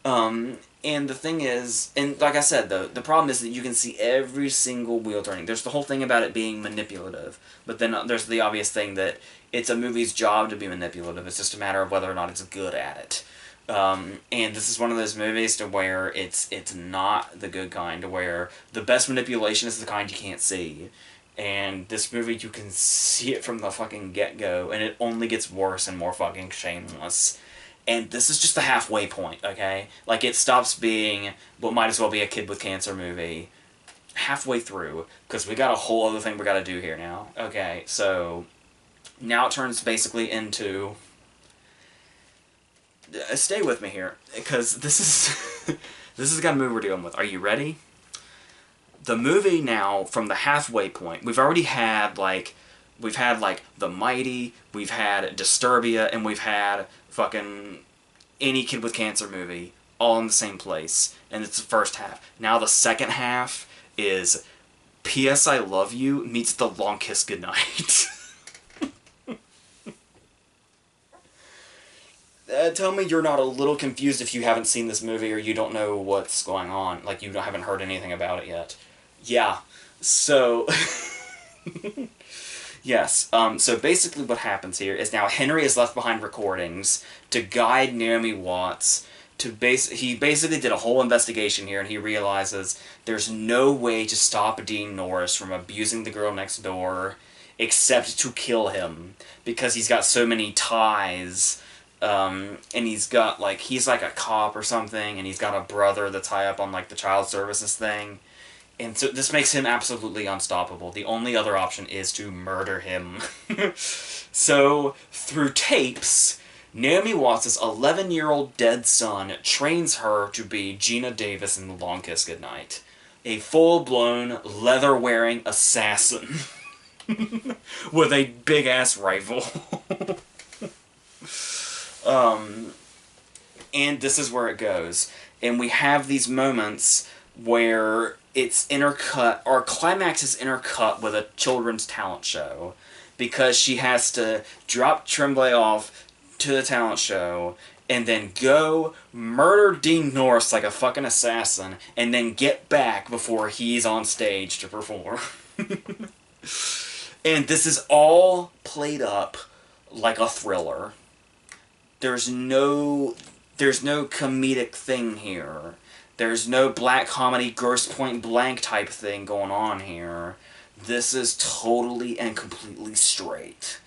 And the thing is, and like I said, the problem is that you can see every single wheel turning. There's the whole thing about it being manipulative, but then there's the obvious thing that it's a movie's job to be manipulative. It's just a matter of whether or not it's good at it. And this is one of those movies to where it's not the good kind, to where the best manipulation is the kind you can't see. And this movie, you can see it from the fucking get-go, and it only gets worse and more fucking shameless. And this is just the halfway point, okay? Like, it stops being what might as well be a kid with cancer movie halfway through, because we got a whole other thing we gotta do here now. Okay, so now it turns basically into... Stay with me here, because this is... this is the kind of movie we're dealing with. Are you ready? The movie now, from the halfway point, we've already had, like... We've had, like, The Mighty, we've had Disturbia, and we've had fucking any kid with cancer movie all in the same place. And it's the first half. Now the second half is P.S. I Love You meets The Long Kiss Goodnight. Tell me you're not a little confused if you haven't seen this movie or you don't know what's going on. Like, you haven't heard anything about it yet. Yeah. So... Yes, so basically what happens here is now Henry has left behind recordings to guide Naomi Watts to he basically did a whole investigation here, and he realizes there's no way to stop Dean Norris from abusing the girl next door, except to kill him, because he's got so many ties. And he's like a cop or something, and he's got a brother that's high up on, like, the child services thing. And so this makes him absolutely unstoppable. The only other option is to murder him. So, through tapes, Naomi Watts' 11-year-old dead son trains her to be Gina Davis in The Long Kiss Goodnight. A full-blown, leather-wearing assassin. With a big-ass rifle. And this is where it goes. And we have these moments where it's intercut, or climax is intercut with a children's talent show. Because she has to drop Tremblay off to the talent show, and then go murder Dean Norris like a fucking assassin, and then get back before he's on stage to perform. And this is all played up like a thriller. There's no comedic thing here. There's no black comedy, Grosse Point Blank type thing going on here. This is totally and completely straight.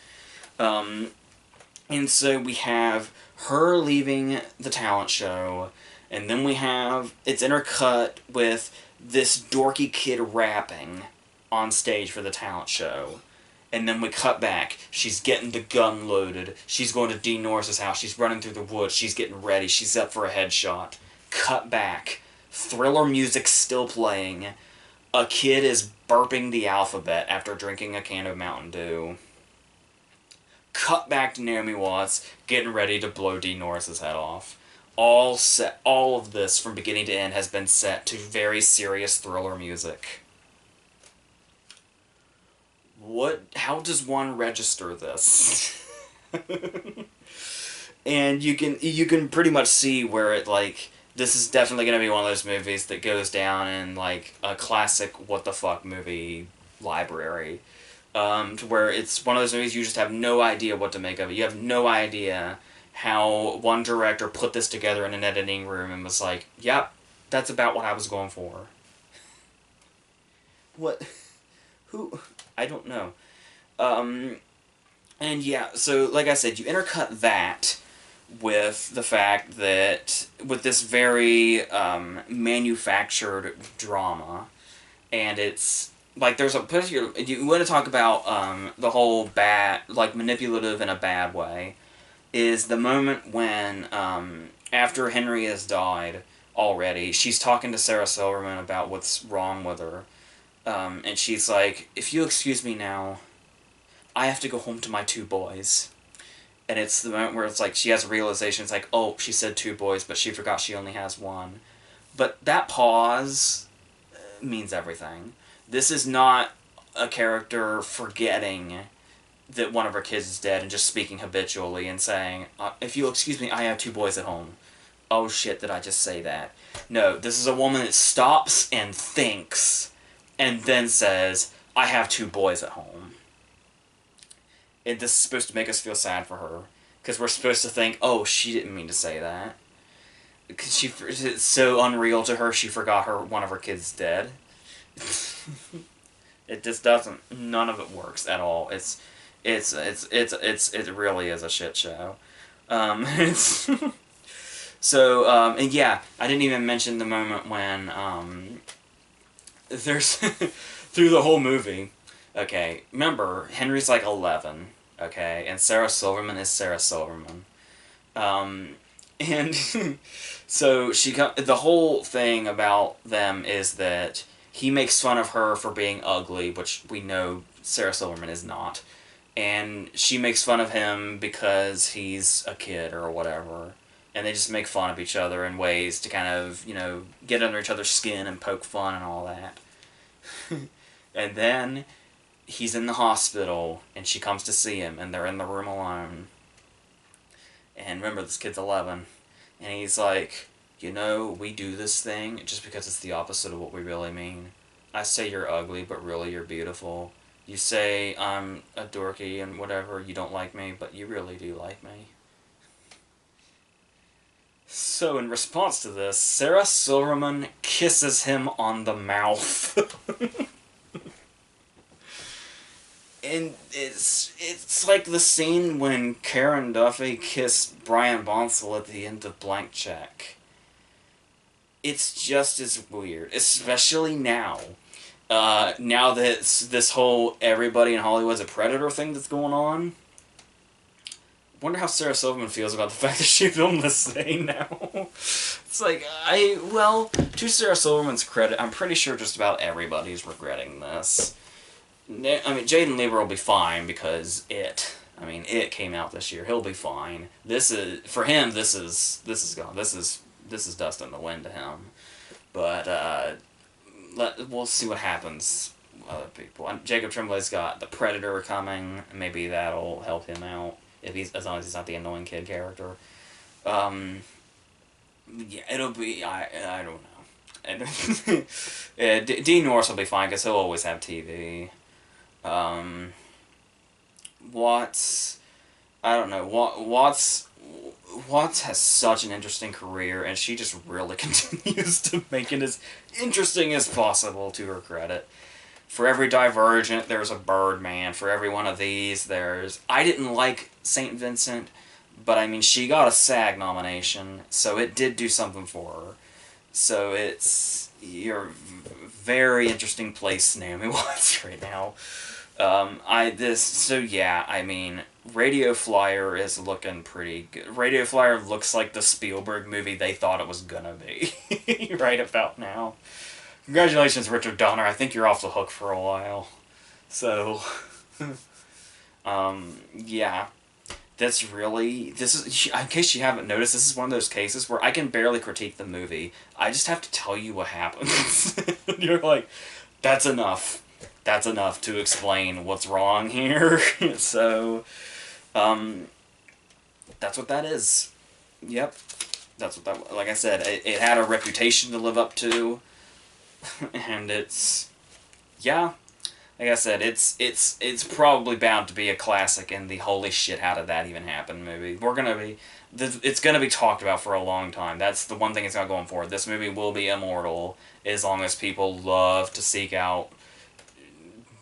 And so we have her leaving the talent show, and then we have, it's intercut with this dorky kid rapping on stage for the talent show. And then we cut back. She's getting the gun loaded. She's going to Dean Norris's house. She's running through the woods. She's getting ready. She's up for a headshot. Cut back. Thriller music still playing. A kid is burping the alphabet after drinking a can of Mountain Dew. Cut back to Naomi Watts getting ready to blow Dean Norris's head off. All of this from beginning to end has been set to very serious thriller music. How does one register this? And you can pretty much see where it, like, this is definitely going to be one of those movies that goes down in, like, a classic what the fuck movie library. To where it's one of those movies you just have no idea what to make of it. You have no idea how one director put this together in an editing room and was like, yep, that's about what I was going for. What? Who? I don't know. And yeah, so like I said, you intercut that with the fact that, with this very manufactured drama, and it's, like, there's a particular, you want to talk about the whole bad, like, manipulative in a bad way, is the moment when, after Henry has died already, she's talking to Sarah Silverman about what's wrong with her, and she's like, if you'll excuse me now, I have to go home to my 2 boys. And it's the moment where it's like, she has a realization, it's like, oh, she said 2 boys, but she forgot she only has 1. But that pause means everything. This is not a character forgetting that one of her kids is dead and just speaking habitually and saying, if you'll excuse me, I have 2 boys at home. Oh shit, did I just say that? No, this is a woman that stops and thinks and then says, I have 2 boys at home. And this is supposed to make us feel sad for her. Because we're supposed to think, oh, she didn't mean to say that. Because it's so unreal to her, she forgot one of her kids dead. It just doesn't, none of it works at all. It really is a shit show. So, and yeah, I didn't even mention the moment when, there's, through the whole movie, okay, remember, Henry's like 11, okay, and Sarah Silverman is Sarah Silverman. And so the whole thing about them is that he makes fun of her for being ugly, which we know Sarah Silverman is not. And she makes fun of him because he's a kid or whatever. And they just make fun of each other in ways to kind of, you know, get under each other's skin and poke fun and all that. And then he's in the hospital, and she comes to see him, and they're in the room alone. And remember, this kid's 11. And he's like, you know, we do this thing just because it's the opposite of what we really mean. I say you're ugly, but really you're beautiful. You say I'm a dorky and whatever, you don't like me, but you really do like me. So in response to this, Sarah Silverman kisses him on the mouth. And it's like the scene when Karen Duffy kissed Brian Bonsall at the end of Blank Check. It's just as weird, especially now. Now that this whole everybody in Hollywood's a predator thing that's going on. Wonder how Sarah Silverman feels about the fact that she filmed this scene now. It's like, to Sarah Silverman's credit, I'm pretty sure just about everybody's regretting this. I mean, Jaden Lieber will be fine because it came out this year. He'll be fine. For him, this is gone. This is dust in the wind to him. But, we'll see what happens with other people. Jacob Tremblay's got The Predator coming. Maybe that'll help him out. As long as he's not the annoying kid character. Yeah, it'll be, I don't know. Dean Norris will be fine because he'll always have TV. Watts, I don't know, Watts has such an interesting career, and she just really continues to make it as interesting as possible, to her credit. For every Divergent, there's a Birdman. For every one of these, there's... I didn't like St. Vincent, but I mean, she got a SAG nomination, so it did do something for her. So you're very interesting place, Naomi Watts, right now. Radio Flyer is looking pretty good. Radio Flyer looks like the Spielberg movie they thought it was gonna be, right about now. Congratulations, Richard Donner. I think you're off the hook for a while. So, yeah. This is, in case you haven't noticed, this is one of those cases where I can barely critique the movie. I just have to tell you what happens. You're like, that's enough. That's enough to explain what's wrong here. So, that's what that is. Yep. That's what that, like I said, it had a reputation to live up to. And it's, yeah, like I said, it's probably bound to be a classic in the holy shit, how did that even happen movie. It's gonna be talked about for a long time. That's the one thing it's got going for it. This movie will be immortal as long as people love to seek out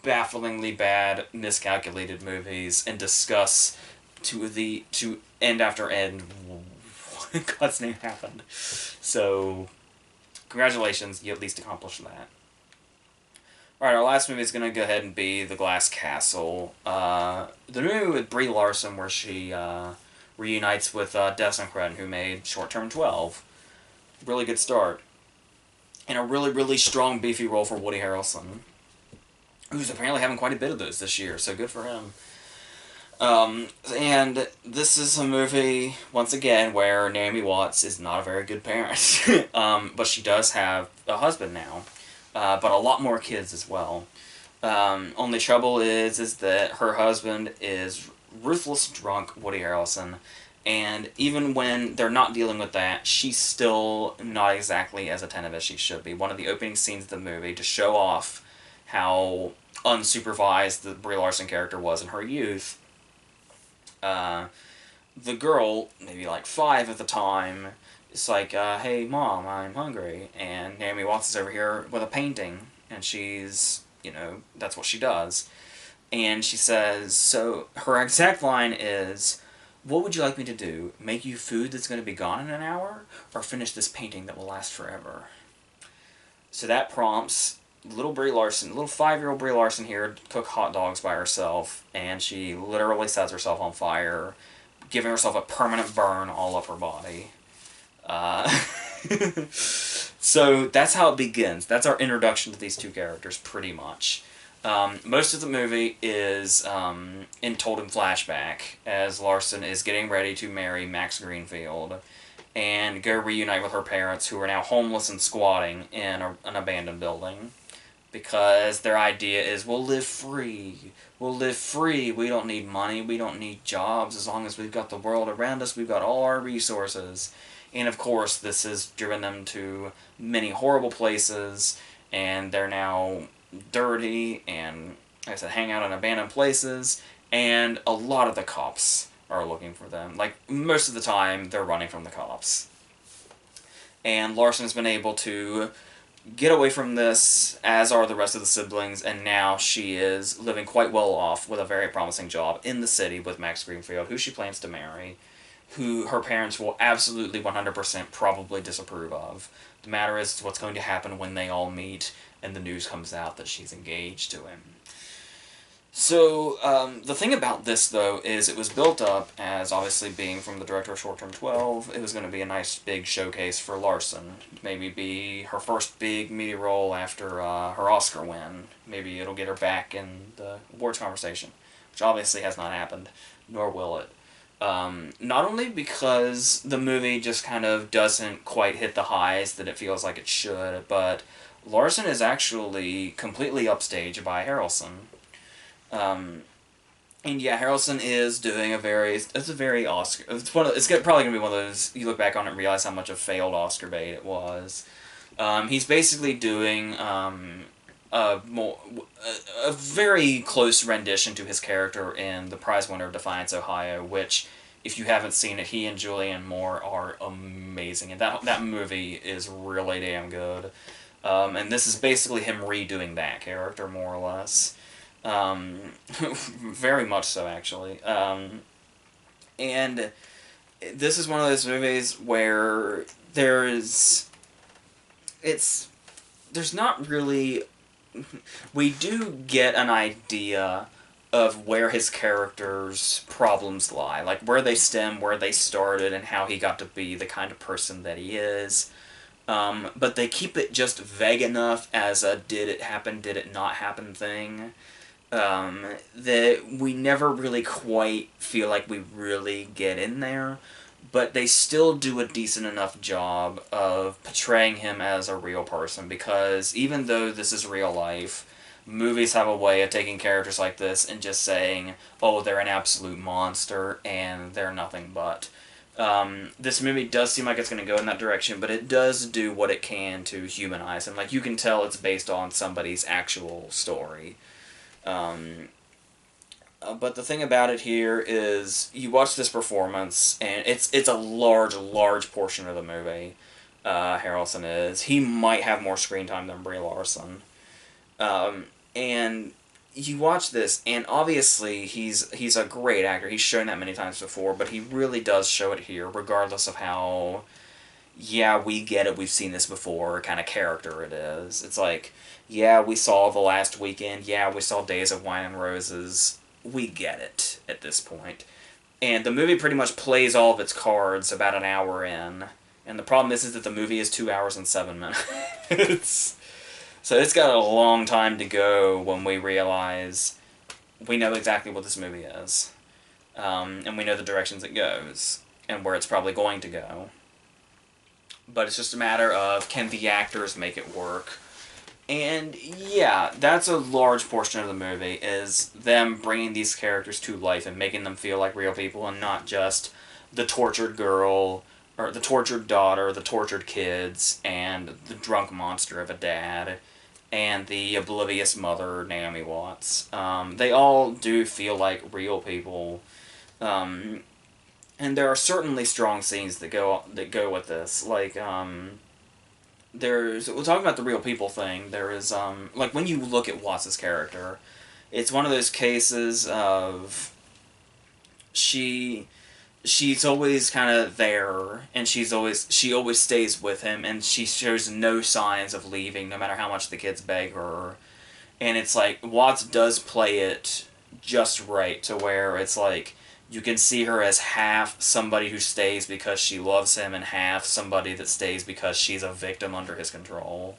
bafflingly bad, miscalculated movies and discuss to end after end what God's name happened. So, congratulations, you at least accomplished that. Alright, our last movie is going to go ahead and be The Glass Castle. The movie with Brie Larson where she reunites with Desmond Cretton, who made Short Term 12. Really good start. And a really, really strong, beefy role for Woody Harrelson, who's apparently having quite a bit of those this year, so good for him. And this is a movie, once again, where Naomi Watts is not a very good parent. But she does have a husband now, but a lot more kids as well. Only trouble is that her husband is ruthless drunk Woody Harrelson, and even when they're not dealing with that, she's still not exactly as attentive as she should be. One of the opening scenes of the movie, to show off how unsupervised the Brie Larson character was in her youth, the girl, maybe like 5 at the time, is like, hey Mom, I'm hungry, and Naomi Watts is over here with a painting, and she's, that's what she does, and she says, so her exact line is, what would you like me to do, make you food that's going to be gone in an hour, or finish this painting that will last forever? So that prompts little 5-year-old Brie Larson here to cook hot dogs by herself, and she literally sets herself on fire, giving herself a permanent burn all up her body. So that's how it begins. That's our introduction to these two characters, pretty much. Most of the movie is told in flashback, as Larson is getting ready to marry Max Greenfield and go reunite with her parents, who are now homeless and squatting in an abandoned building. Because their idea is, we'll live free. We'll live free. We don't need money. We don't need jobs. As long as we've got the world around us, we've got all our resources. And of course, this has driven them to many horrible places, and they're now dirty and, like I said, hang out in abandoned places, and a lot of the cops are looking for them. Like, most of the time, they're running from the cops. And Larson has been able to get away from this, as are the rest of the siblings, and now she is living quite well off with a very promising job in the city with Max Greenfield, who she plans to marry, who her parents will absolutely 100% probably disapprove of. The matter is what's going to happen when they all meet and the news comes out that she's engaged to him. So, the thing about this, though, is it was built up as, obviously being from the director of Short Term 12, it was going to be a nice big showcase for Larson. Maybe be her first big media role after her Oscar win. Maybe it'll get her back in the awards conversation, which obviously has not happened, nor will it. Not only because the movie just kind of doesn't quite hit the highs that it feels like it should, but Larson is actually completely upstaged by Harrelson. Um, and yeah, Harrelson is doing it's a very Oscar, it's probably going to be one of those, you look back on it and realize how much of failed Oscar bait it was. He's basically doing, a very close rendition to his character in The Prize Winner of Defiance, Ohio, which, if you haven't seen it, he and Julianne Moore are amazing, and that movie is really damn good. And this is basically him redoing that character, more or less. Very much so, actually. And this is one of those movies where there's not really... We do get an idea of where his character's problems lie, like where they stem, where they started, and how he got to be the kind of person that he is. But they keep it just vague enough as a did it happen, did it not happen thing, that we never really quite feel like we really get in there, but they still do a decent enough job of portraying him as a real person, because even though this is real life, movies have a way of taking characters like this and just saying, oh, they're an absolute monster, and they're nothing but. This movie does seem like it's going to go in that direction, but it does do what it can to humanize him. Like, you can tell it's based on somebody's actual story. But the thing about it here is, you watch this performance, and it's a large portion of the movie. Harrelson is. He might have more screen time than Brie Larson. And you watch this, and obviously he's a great actor. He's shown that many times before, but he really does show it here, regardless of how, yeah, we get it, we've seen this before, kind of character it is. It's like, yeah, we saw The Last Weekend, yeah, we saw Days of Wine and Roses. We get it at this point. And the movie pretty much plays all of its cards about an hour in. And the problem is that the movie is 2 hours and 7 minutes. So it's got a long time to go when we realize we know exactly what this movie is. And we know the directions it goes, and where it's probably going to go. But it's just a matter of, can the actors make it work? And yeah, that's a large portion of the movie, is them bringing these characters to life and making them feel like real people, and not just the tortured girl, or the tortured daughter, the tortured kids, and the drunk monster of a dad, and the oblivious mother, Naomi Watts. They all do feel like real people. And there are certainly strong scenes that go with this. Like, we're talking about the real people thing. There is, like, when you look at Watts' character, it's one of those cases of she's always kind of there, and she always stays with him, and she shows no signs of leaving, no matter how much the kids beg her. And it's like, Watts does play it just right, to where it's like, you can see her as half somebody who stays because she loves him, and half somebody that stays because she's a victim under his control.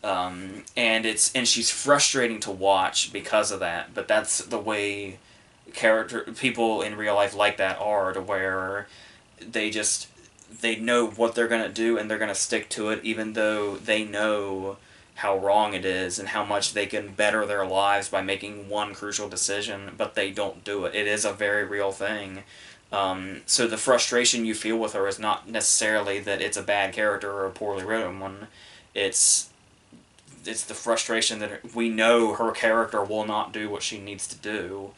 And she's frustrating to watch because of that, but that's the way people in real life like that are, to where they know what they're going to do, and they're going to stick to it, even though they know how wrong it is and how much they can better their lives by making one crucial decision, but they don't do it. It is a very real thing. So the frustration you feel with her is not necessarily that it's a bad character or a poorly written one. It's the frustration that we know her character will not do what she needs to do,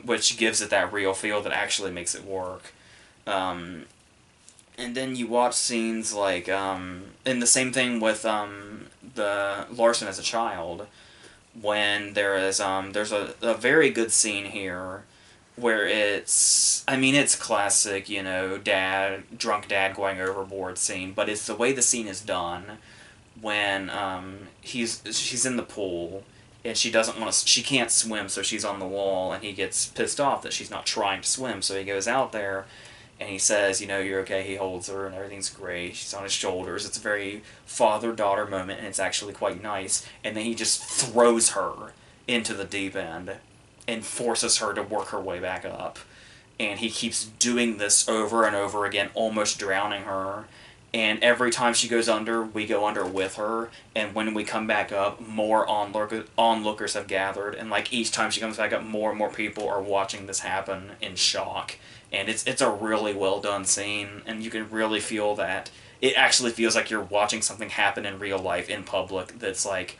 which gives it that real feel that actually makes it work. And then you watch scenes like, and the same thing with the Larson as a child, when there's a very good scene here where I mean, it's classic, you know, drunk dad going overboard scene, but it's the way the scene is done when she's in the pool and she can't swim, so she's on the wall, and he gets pissed off that she's not trying to swim, so he goes out there and he says, you know, you're okay. He holds her and everything's great. She's on his shoulders. It's a very father-daughter moment, and it's actually quite nice. And then he just throws her into the deep end and forces her to work her way back up. And he keeps doing this over and over again, almost drowning her. And every time she goes under, we go under with her. And when we come back up, more onlookers have gathered. And like each time she comes back up, more and more people are watching this happen in shock. And it's a really well done scene, and you can really feel that it actually feels like you're watching something happen in real life in public. That's like,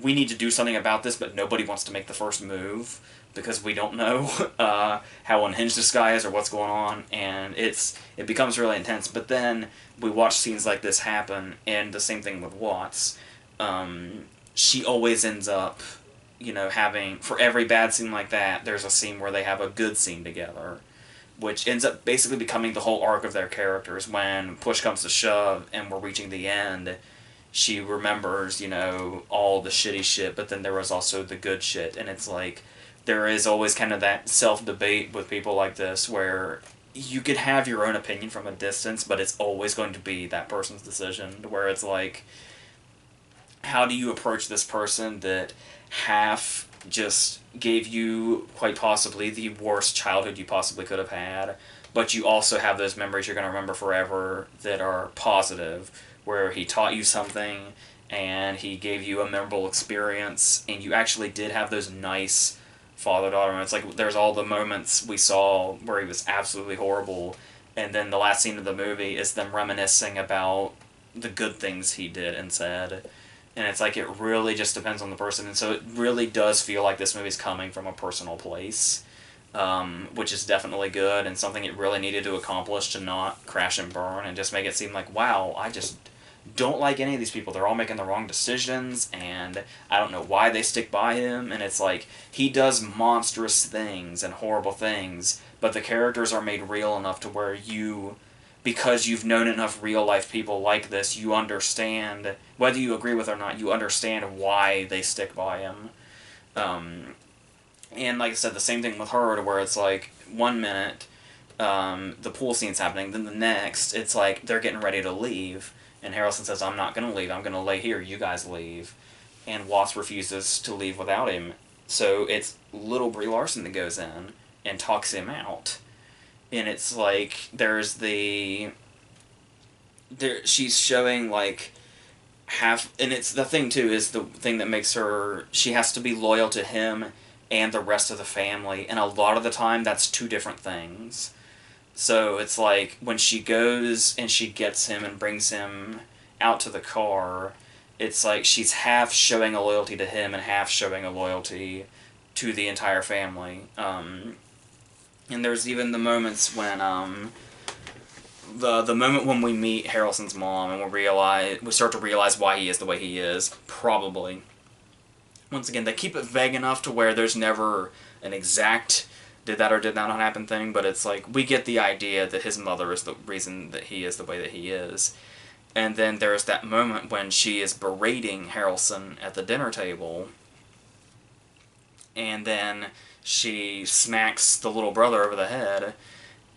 we need to do something about this, but nobody wants to make the first move because we don't know how unhinged this guy is or what's going on, and it becomes really intense. But then we watch scenes like this happen, and the same thing with Watts. She always ends up, you know, for every bad scene like that, there's a scene where they have a good scene together, which ends up basically becoming the whole arc of their characters. When push comes to shove and we're reaching the end, she remembers, you know, all the shitty shit, but then there was also the good shit, and it's like, there is always kind of that self-debate with people like this, where you could have your own opinion from a distance, but it's always going to be that person's decision, where it's like, how do you approach this person that half just gave you quite possibly the worst childhood you possibly could have had, but you also have those memories you're going to remember forever that are positive, where he taught you something and he gave you a memorable experience, and you actually did have those nice father-daughter moments. Like, there's all the moments we saw where he was absolutely horrible, and then the last scene of the movie is them reminiscing about the good things he did and said. And it's like, it really just depends on the person. And so it really does feel like this movie's coming from a personal place, which is definitely good, and something it really needed to accomplish, to not crash and burn and just make it seem like, wow, I just don't like any of these people. They're all making the wrong decisions, and I don't know why they stick by him. And it's like, he does monstrous things and horrible things, but the characters are made real enough to where because you've known enough real-life people like this, you understand, whether you agree with it or not, you understand why they stick by him. And like I said, the same thing with her, to where it's like, one minute, the pool scene's happening, then the next, it's like, they're getting ready to leave, and Harrelson says, I'm not going to leave, I'm going to lay here, you guys leave. And Watts refuses to leave without him, so it's little Brie Larson that goes in and talks him out. And it's like, she's showing, like, and it's the thing, too, is the thing that makes her, she has to be loyal to him and the rest of the family, and a lot of the time, that's two different things. So it's like, when she goes and she gets him and brings him out to the car, it's like, she's half showing a loyalty to him and half showing a loyalty to the entire family. And there's even the moments when, the moment when we meet Harrelson's mom and we start to realize why he is the way he is, probably. Once again, they keep it vague enough to where there's never an exact did that or did that not happen thing, but it's like, we get the idea that his mother is the reason that he is the way that he is. And then there's that moment when she is berating Harrelson at the dinner table, and then she smacks the little brother over the head,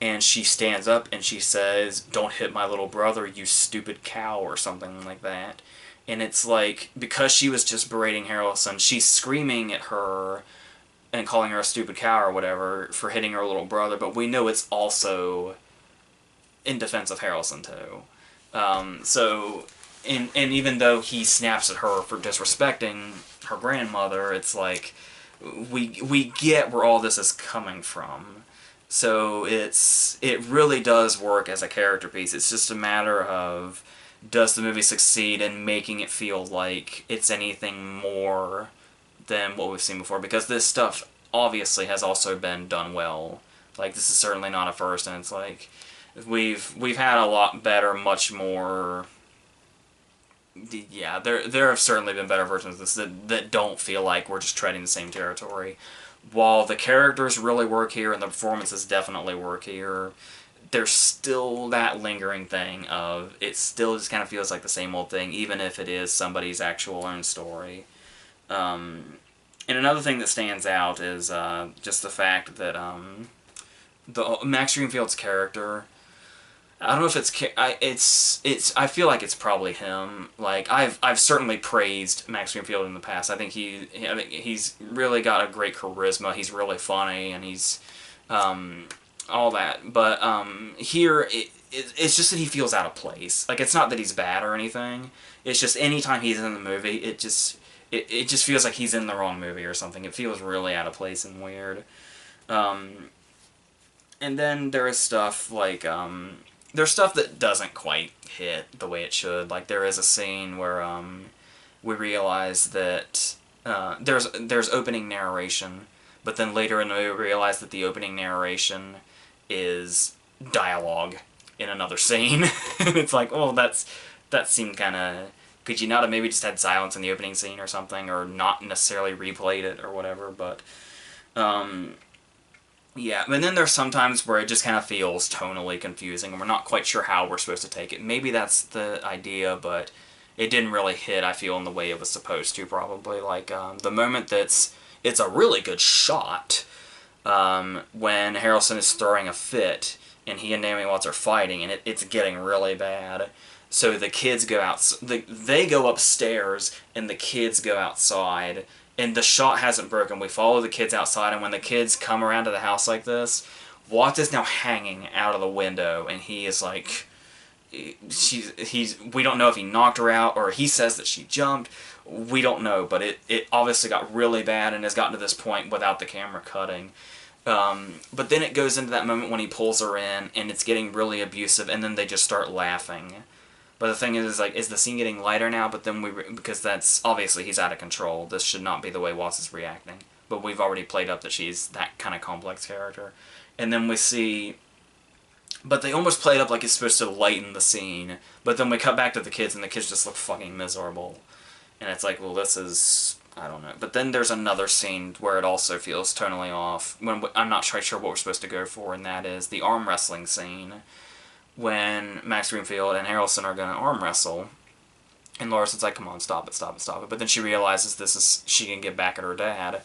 and she stands up and she says, "Don't hit my little brother, you stupid cow," or something like that. And it's like, because she was just berating Harrelson, she's screaming at her and calling her a stupid cow or whatever for hitting her little brother, but we know it's also in defense of Harrelson too. And even though he snaps at her for disrespecting her grandmother, it's like, we get where all this is coming from. So it really does work as a character piece. It's just a matter of, does the movie succeed in making it feel like it's anything more than what we've seen before? Because this stuff obviously has also been done well. Like, this is certainly not a first, and it's like, We've had a lot better, much more. Yeah, there have certainly been better versions of this that don't feel like we're just treading the same territory. While the characters really work here and the performances definitely work here, there's still that lingering thing of it still just kind of feels like the same old thing, even if it is somebody's actual own story. And another thing that stands out is just the fact that the Max Greenfield's character. I don't know if I feel like it's probably him. Like I've certainly praised Max Greenfield in the past. I think he's really got a great charisma. He's really funny and he's all that. But here it's just that he feels out of place. Like it's not that he's bad or anything. It's just anytime he's in the movie, it just feels like he's in the wrong movie or something. It feels really out of place and weird. And then there is stuff like there's stuff that doesn't quite hit the way it should. Like there is a scene where we realize that there's opening narration, but then later in the movie we realize that the opening narration is dialogue in another scene. And it's like, oh, that seemed kind of. Could you not have maybe just had silence in the opening scene or something, or not necessarily replayed it or whatever? But yeah, and then there's sometimes where it just kind of feels tonally confusing, and we're not quite sure how we're supposed to take it. Maybe that's the idea, but it didn't really hit, I feel, in the way it was supposed to, probably. Like, the moment it's a really good shot, when Harrelson is throwing a fit, and he and Naomi Watts are fighting, and it's getting really bad. So the kids go out, they go upstairs, and the kids go outside, and the shot hasn't broken. We follow the kids outside, and when the kids come around to the house like this, Watts is now hanging out of the window, and he is like, we don't know if he knocked her out, or he says that she jumped. We don't know, but it obviously got really bad and has gotten to this point without the camera cutting. But then it goes into that moment when he pulls her in, and it's getting really abusive, and then they just start laughing. But the thing is like, is the scene getting lighter now? But then because that's, obviously he's out of control. This should not be the way Watts is reacting. But we've already played up that she's that kind of complex character. And then we see, but they almost played up like it's supposed to lighten the scene. But then we cut back to the kids, and the kids just look fucking miserable. And it's like, well, this is, I don't know. But then there's another scene where it also feels tonally off. I'm not quite sure what we're supposed to go for, and that is the arm wrestling scene. When Max Greenfield and Harrelson are going to arm wrestle, and Laura's like, come on, stop it, stop it, stop it. But then she realizes she can get back at her dad,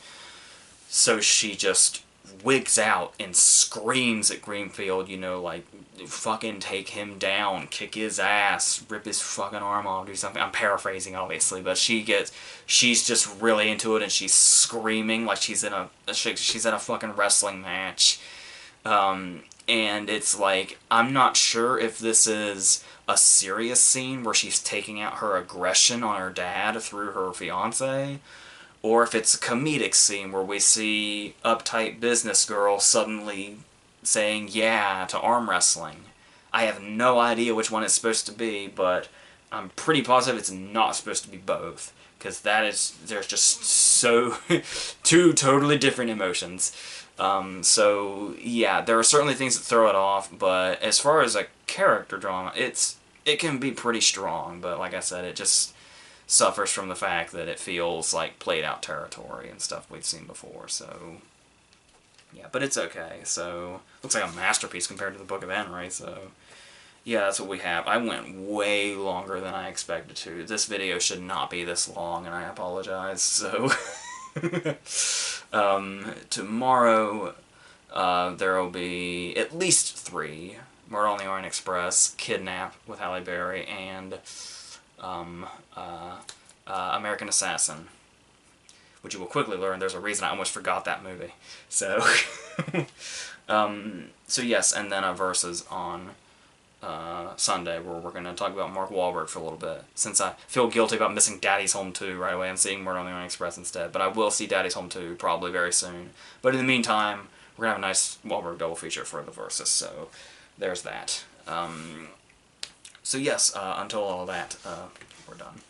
so she just wigs out and screams at Greenfield, you know, like, fucking take him down, kick his ass, rip his fucking arm off, do something. I'm paraphrasing, obviously, but she's just really into it, and she's screaming like she's in a fucking wrestling match. And it's like, I'm not sure if this is a serious scene where she's taking out her aggression on her dad through her fiancé, or if it's a comedic scene where we see uptight business girl suddenly saying yeah to arm wrestling. I have no idea which one it's supposed to be, but I'm pretty positive it's not supposed to be both, because there's just so two totally different emotions. So yeah, there are certainly things that throw it off, but as far as a character drama, it can be pretty strong, but like I said, it just suffers from the fact that it feels like played out territory and stuff we've seen before, so yeah, but it's okay. So looks like a masterpiece compared to the Book of Henry, so yeah, that's what we have. I went way longer than I expected to. This video should not be this long, and I apologize, so tomorrow, there will be at least 3. Murder on the Orient Express, Kidnap with Halle Berry, and American Assassin. Which you will quickly learn there's a reason I almost forgot that movie. So, so yes, and then a Versus on Sunday, where we're going to talk about Mark Wahlberg for a little bit. Since I feel guilty about missing Daddy's Home 2 right away, I'm seeing Murder on the Orient Express instead. But I will see Daddy's Home 2 probably very soon. But in the meantime, we're going to have a nice Wahlberg double feature for the Versus, so there's that. So yes, until all that, we're done.